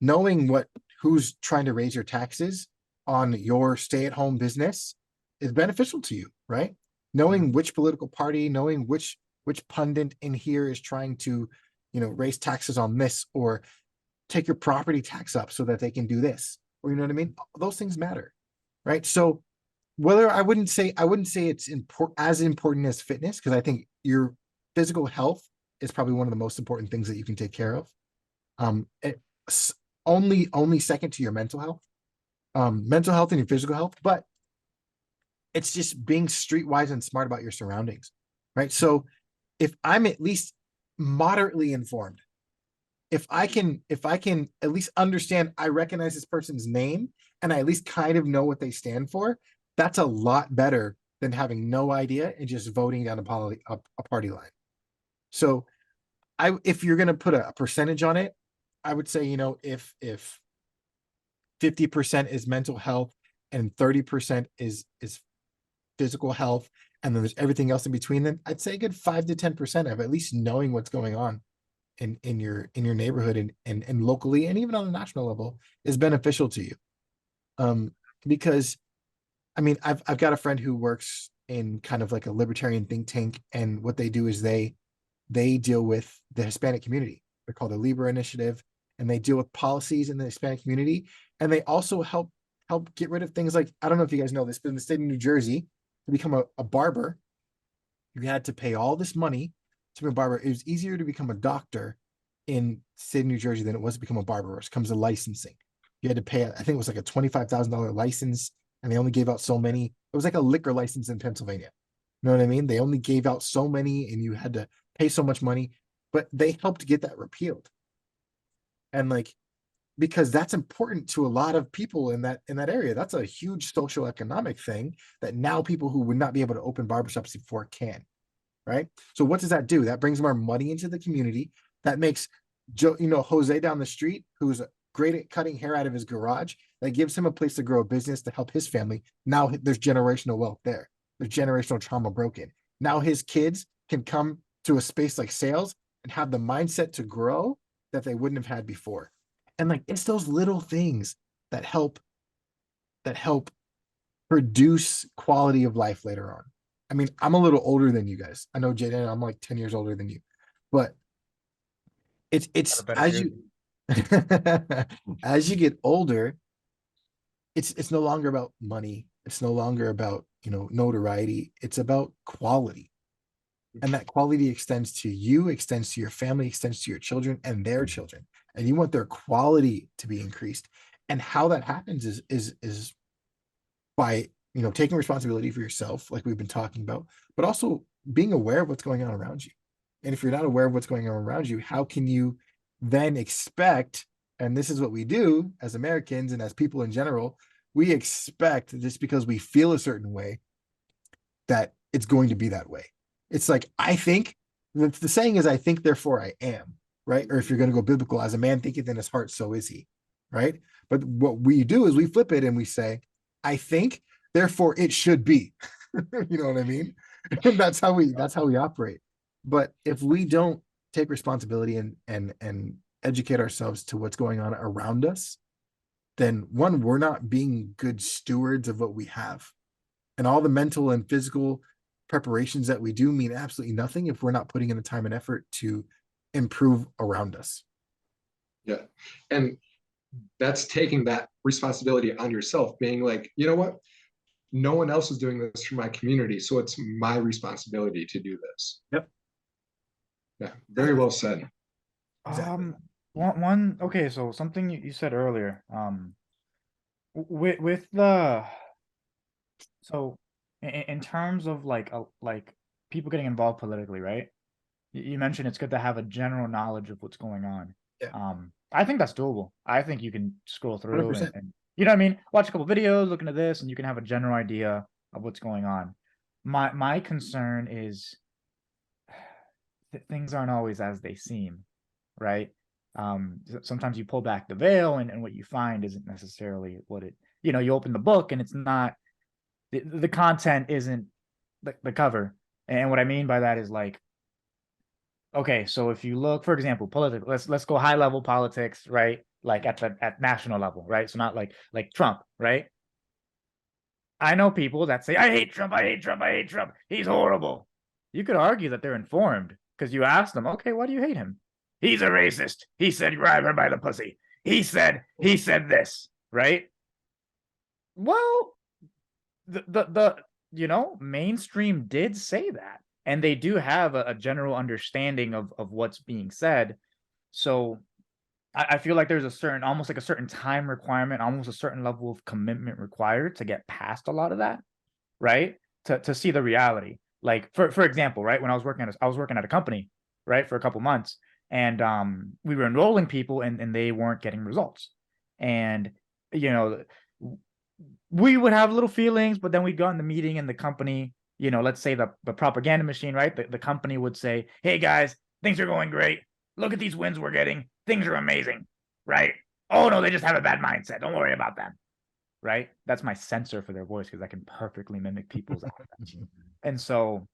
knowing who's trying to raise your taxes on your stay-at-home business is beneficial to you, right? Knowing which political party, knowing which pundit in here is trying to, raise taxes on this or take your property tax up so that they can do this, or you know what I mean? Those things matter, right? So whether I wouldn't say it's as important as fitness, because I think your physical health is probably one of the most important things that you can take care of. Only second to your mental health and your physical health, but it's just being streetwise and smart about your surroundings, right? So if I'm at least moderately informed, if I can at least understand, I recognize this person's name and I at least kind of know what they stand for, that's a lot better than having no idea and just voting down a party line. So if you're going to put a percentage on it, I would say, if 50% is mental health and 30% is physical health, and then there's everything else in between, then I'd say a good 5 to 10% of at least knowing what's going on in your neighborhood and locally and even on a national level is beneficial to you. Because I mean, I've got a friend who works in kind of like a libertarian think tank, and what they do is they deal with the Hispanic community. They're called the Libra Initiative, and they deal with policies in the Hispanic community, and they also help get rid of things like, I don't know if you guys know this, but in the state of New Jersey, to become a barber, you had to pay all this money to be a barber. It was easier to become a doctor in the state of New Jersey than it was to become a barber, which comes to licensing. You had to pay, I think it was like a $25,000 license, and they only gave out so many. It was like a liquor license in Pennsylvania. You know what I mean? They only gave out so many, and you had to pay so much money, but they helped get that repealed. And like, because that's important to a lot of people in that area. That's a huge social economic thing that now people who would not be able to open barbershops before can, right? So what does that do? That brings more money into the community. That makes Jose down the street, who's great at cutting hair out of his garage, that gives him a place to grow a business to help his family. Now there's generational wealth there. There's generational trauma broken. Now his kids can come to a space like sales and have the mindset to grow that they wouldn't have had before. And like, it's those little things that help produce quality of life later on. I mean, I'm a little older than you guys. I know, Jaydaniel, I'm like 10 years older than you, but it's as As you get older, it's no longer about money. It's no longer about, notoriety. It's about quality. And that quality extends to you, extends to your family, extends to your children and their children. And you want their quality to be increased. And how that happens is by, taking responsibility for yourself, like we've been talking about, but also being aware of what's going on around you. And if you're not aware of what's going on around you, how can you then expect, and this is what we do as Americans and as people in general, we expect just because we feel a certain way that it's going to be that way. It's like, I think, the saying is, I think, therefore I am, right? Or if you're going to go biblical, as a man thinketh in his heart, so is he, right? But what we do is we flip it and we say, I think, therefore it should be. You know what I mean? And that's how we operate. But if we don't take responsibility and educate ourselves to what's going on around us, then one, we're not being good stewards of what we have. And all the mental and physical preparations that we do mean absolutely nothing if we're not putting in the time and effort to improve around us. Yeah. And that's taking that responsibility on yourself, being like, you know what? No one else is doing this for my community, so it's my responsibility to do this. Yep. Yeah, very well said. Exactly. Okay, so something you said earlier, with the, so in terms of like people getting involved politically, right? You mentioned it's good to have a general knowledge of what's going on. Yeah. I think that's doable. I think you can scroll through 100%. and you know what I mean? Watch a couple videos, look into this, and you can have a general idea of what's going on. My concern is things aren't always as they seem, right? Sometimes you pull back the veil and what you find isn't necessarily what it, you open the book and it's not, the content isn't the cover. And what I mean by that is like, okay, so if you look, for example, political, let's go high level politics, right? Like at national level, right? So not like Trump, right? I know people that say, I hate Trump, I hate Trump, I hate Trump. He's horrible. You could argue that they're informed because you ask them, okay, why do you hate him? He's a racist. He said, grab her by the pussy. He said this, right? Well, the mainstream did say that. And they do have a general understanding of what's being said. So I feel like there's almost like a certain time requirement, almost a certain level of commitment required to get past a lot of that, right? To see the reality. Like for example, right, when I was working at a company, right, for a couple months, and we were enrolling people and they weren't getting results. And we would have little feelings, but then we'd go in the meeting and the company, let's say the propaganda machine, right? The company would say, hey guys, things are going great. Look at these wins we're getting. Things are amazing, right? Oh no, they just have a bad mindset. Don't worry about them, right? That's my censor for their voice because I can perfectly mimic people's accents. And so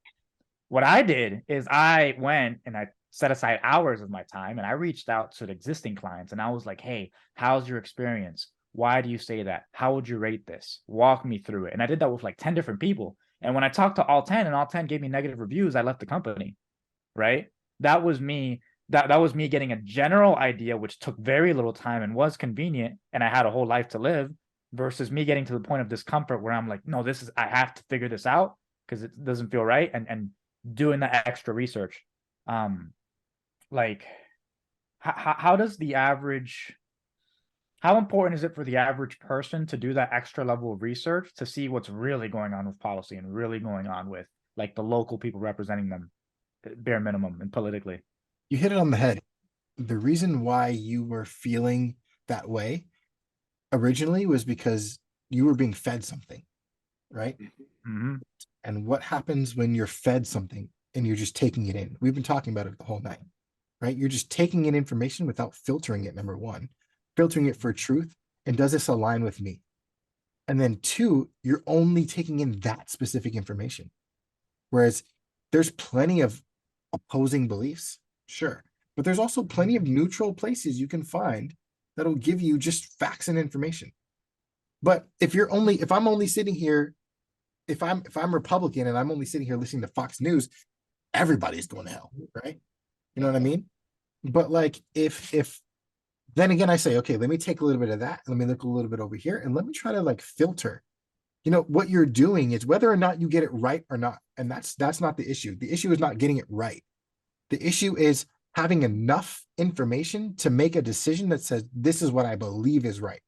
what I did is I went and I set aside hours of my time and I reached out to the existing clients and I was like, hey, how's your experience? Why do you say that? How would you rate this? Walk me through it. And I did that with like 10 different people. And when I talked to all 10 and all 10 gave me negative reviews, I left the company, right? That was me. That was me getting a general idea, which took very little time and was convenient. And I had a whole life to live versus me getting to the point of discomfort where I'm like, no, I have to figure this out because it doesn't feel right. And doing the extra research. Like how does the average, how important is it for the average person to do that extra level of research to see what's really going on with policy and really going on with like the local people representing them, bare minimum, and politically? You hit it on the head. The reason why you were feeling that way originally was because you were being fed something, right? Mm-hmm. And what happens when you're fed something and you're just taking it in? We've been talking about it the whole night, right? You're just taking in information without filtering it, number one, filtering it for truth. And does this align with me? And then two, you're only taking in that specific information. Whereas there's plenty of opposing beliefs, sure, but there's also plenty of neutral places you can find that'll give you just facts and information. But if I'm only sitting here, if I'm Republican and I'm only sitting here listening to Fox News, everybody's going to hell, right? You know what I mean? But like if Then again, I say, okay, let me take a little bit of that. Let me look a little bit over here and let me try to like filter. What you're doing is whether or not you get it right or not. And that's not the issue. The issue is not getting it right. The issue is having enough information to make a decision that says, this is what I believe is right.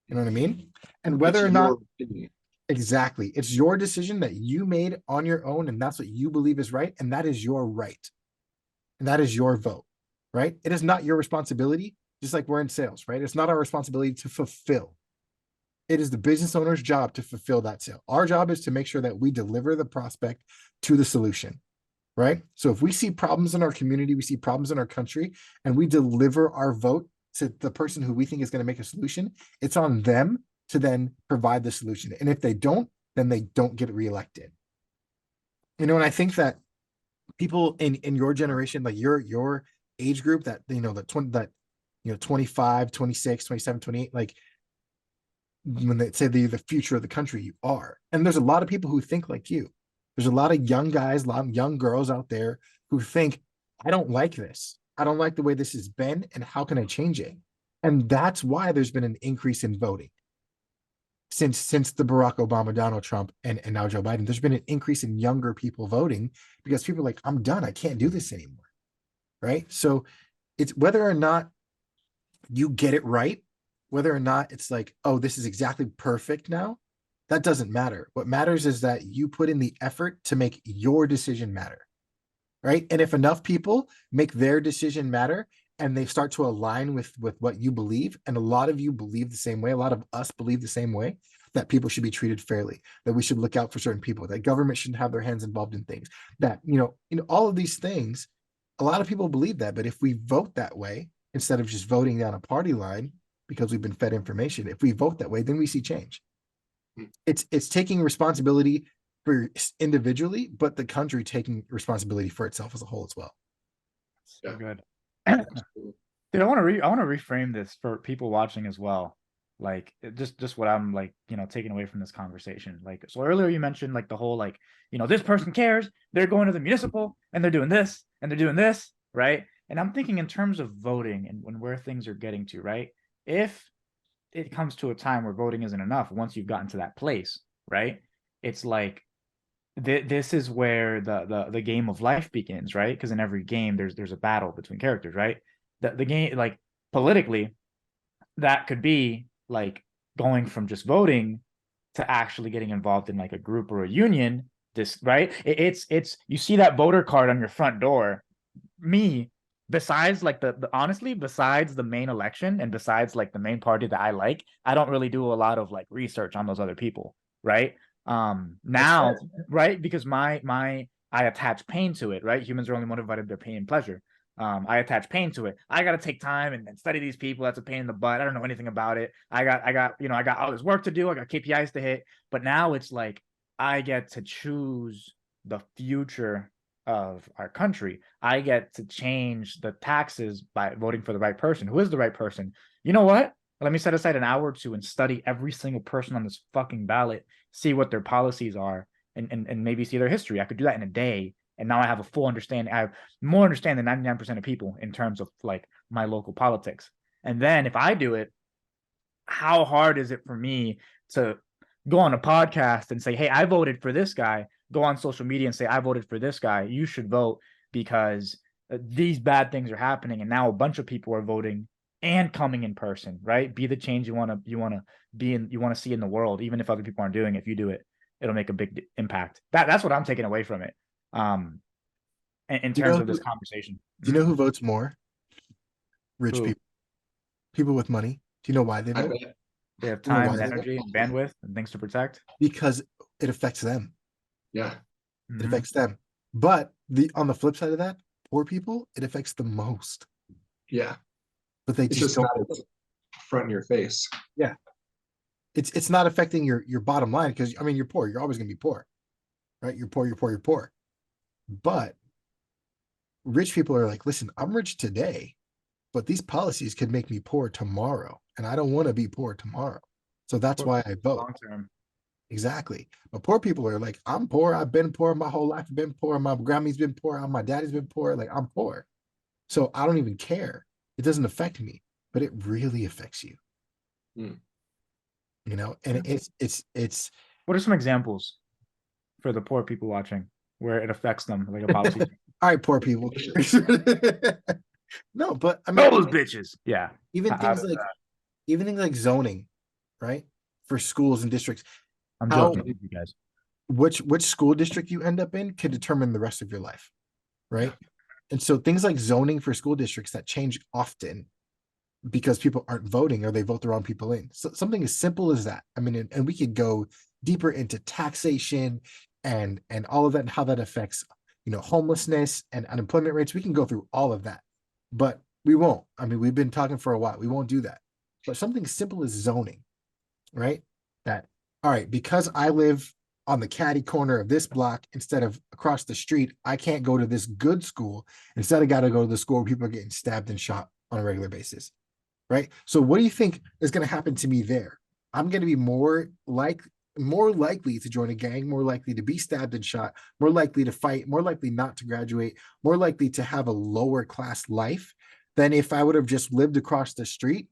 You know what I mean? And whether It's or not, your opinion. exactly, it's your decision that you made on your own, and that's what you believe is right, and that is your right. And that is your vote, right? It is not your responsibility, just like we're in sales, right? It's not our responsibility to fulfill. It is the business owner's job to fulfill that sale. Our job is to make sure that we deliver the prospect to the solution, right? So if we see problems in our community, we see problems in our country, and we deliver our vote to the person who we think is going to make a solution, it's on them to then provide the solution. And if they don't, then they don't get reelected. And I think that people in your generation, like your age group, that, that 25, 26, 27, 28, like when they say they're the future of the country, you are. And there's a lot of people who think like you. There's a lot of young guys, a lot of young girls out there who think, I don't like this. I don't like the way this has been, and how can I change it? And that's why there's been an increase in voting. Since the Barack Obama, Donald Trump, and now Joe Biden, there's been an increase in younger people voting because people are like, I'm done. I can't do this anymore. Right? So it's whether or not you get it right, whether or not it's like, oh, this is exactly perfect now, that doesn't matter. What matters is that you put in the effort to make your decision matter, right? And if enough people make their decision matter and they start to align with what you believe, and a lot of you believe the same way, a lot of us believe the same way, that people should be treated fairly, that we should look out for certain people, that government shouldn't have their hands involved in things, that, all of these things, a lot of people believe that. But if we vote that way, instead of just voting down a party line, because we've been fed information, if we vote that way, then we see change. It's taking responsibility for individually, but the country taking responsibility for itself as a whole as well. So good. Dude, I want to reframe this for people watching as well. Like just what I'm like, taking away from this conversation. Like, so earlier you mentioned like the whole, like, this person cares, they're going to the municipal and they're doing this and they're doing this, right? And I'm thinking in terms of voting and where things are getting to, right? If it comes to a time where voting isn't enough, once you've gotten to that place, right? It's like this is where the game of life begins, right? Because in every game there's a battle between characters, right? The game, like, politically, that could be like going from just voting to actually getting involved in like a group or a union. This, right? It's you see that voter card on your front door. Besides like the honestly, besides the main election and besides like the main party that I like, I don't really do a lot of like research on those other people, right? Now, right? Because I attach pain to it, right? Humans are only motivated by their pain and pleasure. I attach pain to it. I got to take time and study these people. That's a pain in the butt. I don't know anything about it. I got all this work to do. I got KPIs to hit. But now it's like I get to choose the future of our country. I get to change the taxes by voting for the right person. Who is the right person? You know what? Let me set aside an hour or two and study every single person on this fucking ballot, see what their policies are, and maybe see their history. I could do that in a day. And now I have a full understanding. I have more understanding than 99% of people in terms of like my local politics. And then if I do it, how hard is it for me to go on a podcast and say, hey, I voted for this guy, go on social media and say, I voted for this guy, you should vote because these bad things are happening. And now a bunch of people are voting and coming in person, right? Be the change you want to be in, you want to see in the world. Even if other people aren't doing it, if you do it, it'll make a big impact. That's what I'm taking away from it. In terms of this conversation. Do you know who votes more? Rich Who? people with money. Do you know why they vote? They have time and energy and bandwidth and things to protect. Because it affects them. Yeah. It affects them. But on the flip side of that, poor people, it affects the most. Yeah. But they just don't. Not front in your face. Yeah. It's not affecting your bottom line because, I mean, you're poor. You're always going to be poor, right? You're poor. But rich people are like, listen, I'm rich today, but these policies could make me poor tomorrow. And I don't want to be poor tomorrow. So that's why I vote. Long term. Exactly. But poor people are like, I'm poor. I've been poor my whole life. I've been poor. My Grammy's been poor. My daddy's been poor. Like, I'm poor. So I don't even care. It doesn't affect me. but it really affects you. Hmm. You know, and it's What are some examples for the poor people watching where it affects them like a policy? all right, poor people. No, but I mean, Those bitches. Yeah. even How things does like that- even things like zoning, right? For schools and districts, I'm how joking with you guys. which school district you end up in can determine the rest of your life, right? And so things like zoning for school districts that change often because people aren't voting or they vote the wrong people in. So something as simple as that. I mean, and we could go deeper into taxation and all of that and how that affects, you know, homelessness and unemployment rates. We can go through all of that, but we won't. I mean, we've been talking for a while. We won't do that. But something simple as zoning, right? That, all right, because I live on the catty corner of this block instead of across the street, I can't go to this good school. Instead, I got to go to the school where people are getting stabbed and shot on a regular basis, right? So what do you think is going to happen to me there? I'm going to be more likely to join a gang, more likely to be stabbed and shot, more likely to fight, more likely not to graduate, more likely to have a lower class life than if I would have just lived across the street,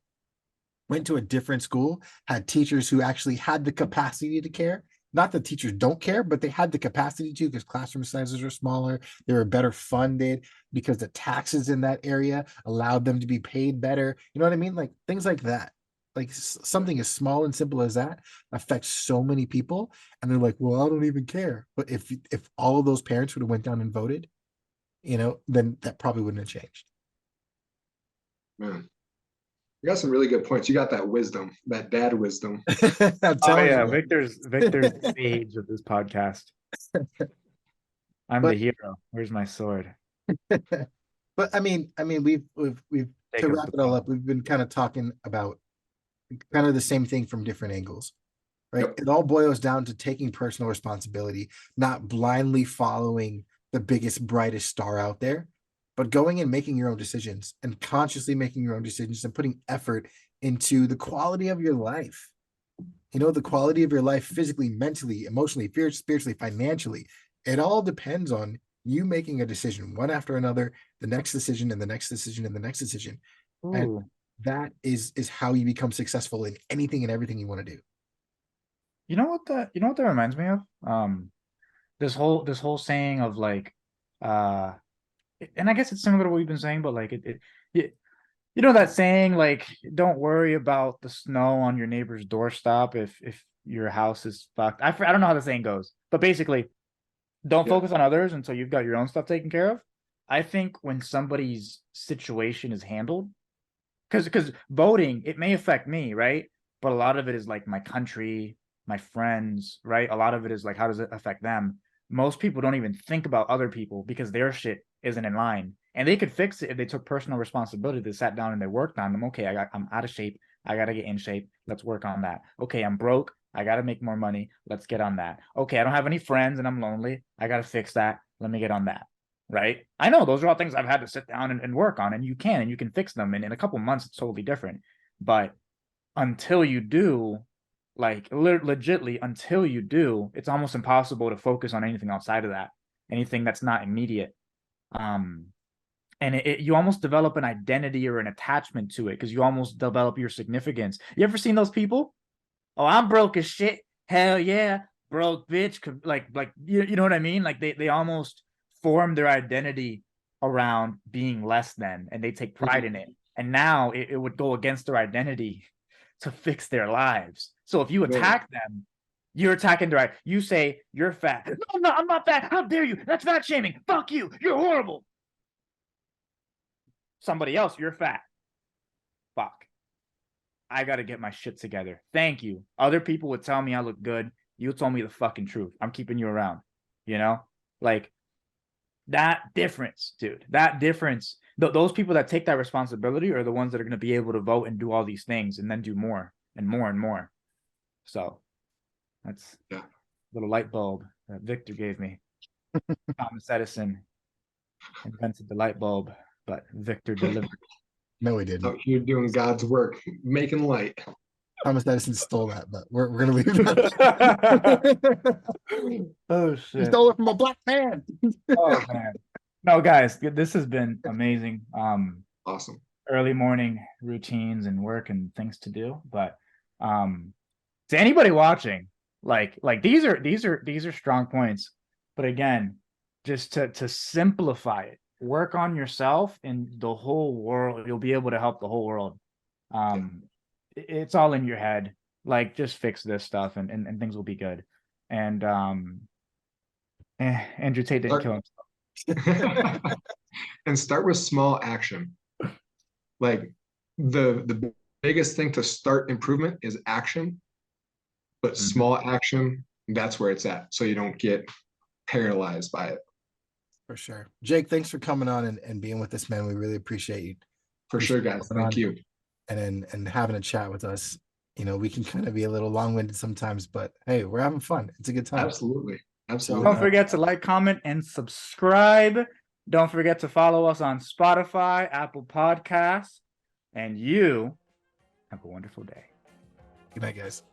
went to a different school, had teachers who actually had the capacity to care. Not that teachers don't care, but they had the capacity to because classroom sizes are smaller. They were better funded because the taxes in that area allowed them to be paid better. You know what I mean? Like things like that. Like something as small and simple as that affects so many people. And they're like, well, I don't even care. But if all of those parents would have went down and voted, you know, then that probably wouldn't have changed. Man, you got some really good points. You got that wisdom, that dad wisdom. I'm Oh telling yeah, you. Victor's sage of this podcast. I'm But the hero. Where's my sword? but I mean, we've to Jacob's wrap the it all up, problem. we've been kind of talking about kind of the same thing from different angles, right? Yep. It all boils down to taking personal responsibility, not blindly following the biggest, brightest star out there, but going and making your own decisions and consciously making your own decisions and putting effort into the quality of your life. You know, the quality of your life physically, mentally, emotionally, spiritually, financially. It all depends on you making a decision one after another, the next decision and the next decision and the next decision. And Ooh. that is how you become successful in anything and everything you want to do. You know what that reminds me of? This whole saying of like and I guess it's similar to what we've been saying, but like you know that saying like don't worry about the snow on your neighbor's doorstep if your house is fucked. I don't know how the saying goes, but basically don't Yeah. focus on others until you've got your own stuff taken care of. I think when somebody's situation is handled, because voting, it may affect me, right? But a lot of it is like my country, my friends, right? A lot of it is like how does it affect them? Most people don't even think about other people because their shit isn't in line. And they could fix it if they took personal responsibility. They sat down and they worked on them. Okay, I'm out of shape. I gotta get in shape. Let's work on that. Okay, I'm broke. I gotta make more money. Let's get on that. Okay, I don't have any friends and I'm lonely. I gotta fix that. Let me get on that. Right? I know those are all things I've had to sit down and work on, and you can fix them. And in a couple months, it's totally different. But until you do, like legitly, until you do, it's almost impossible to focus on anything outside of that, anything that's not immediate. And you almost develop an identity or an attachment to it because you almost develop your significance. You ever seen those people? Oh, I'm broke as shit. Hell yeah, broke bitch. Like you know what I mean? Like they almost form their identity around being less than, and they take pride in it. And now it would go against their identity to fix their lives. So if you attack them, you're attacking their. You say you're fat. No, I'm not. I'm not fat. How dare you? That's fat shaming. Fuck you. You're horrible. Somebody else, you're fat. Fuck. I got to get my shit together. Thank you. Other people would tell me I look good. You told me the fucking truth. I'm keeping you around. You know? Like that difference, dude. That difference. Those people that take that responsibility are the ones that are going to be able to vote and do all these things and then do more and more and more. So that's a little light bulb that Victor gave me. Thomas Edison invented the light bulb, but Victor delivered. No, he didn't. Out here doing God's work, making light. Thomas Edison stole that, but we're gonna leave that. Oh He shit. stole it from a black man. Oh man. No, guys, this has been amazing. Awesome. early morning routines and work and things to do. But to anybody watching, like these are strong points. But again, just to simplify it, work on yourself and the whole world. You'll be able to help the whole world. It's all in your head. Like, just fix this stuff and things will be good. And Andrew Tate didn't kill himself. And start with small action. Like the biggest thing to start improvement is action, but small action, that's where it's at. So you don't get paralyzed by it. For sure. Jake, thanks for coming on and being with us, man. We really appreciate you. For sure, guys. Thank you. And having a chat with us. You know, we can kind of be a little long-winded sometimes, but hey, we're having fun. It's a good time. Absolutely. Don't forget to like, comment, and subscribe. Don't forget to follow us on Spotify, Apple Podcasts, and you have a wonderful day. Good night, guys.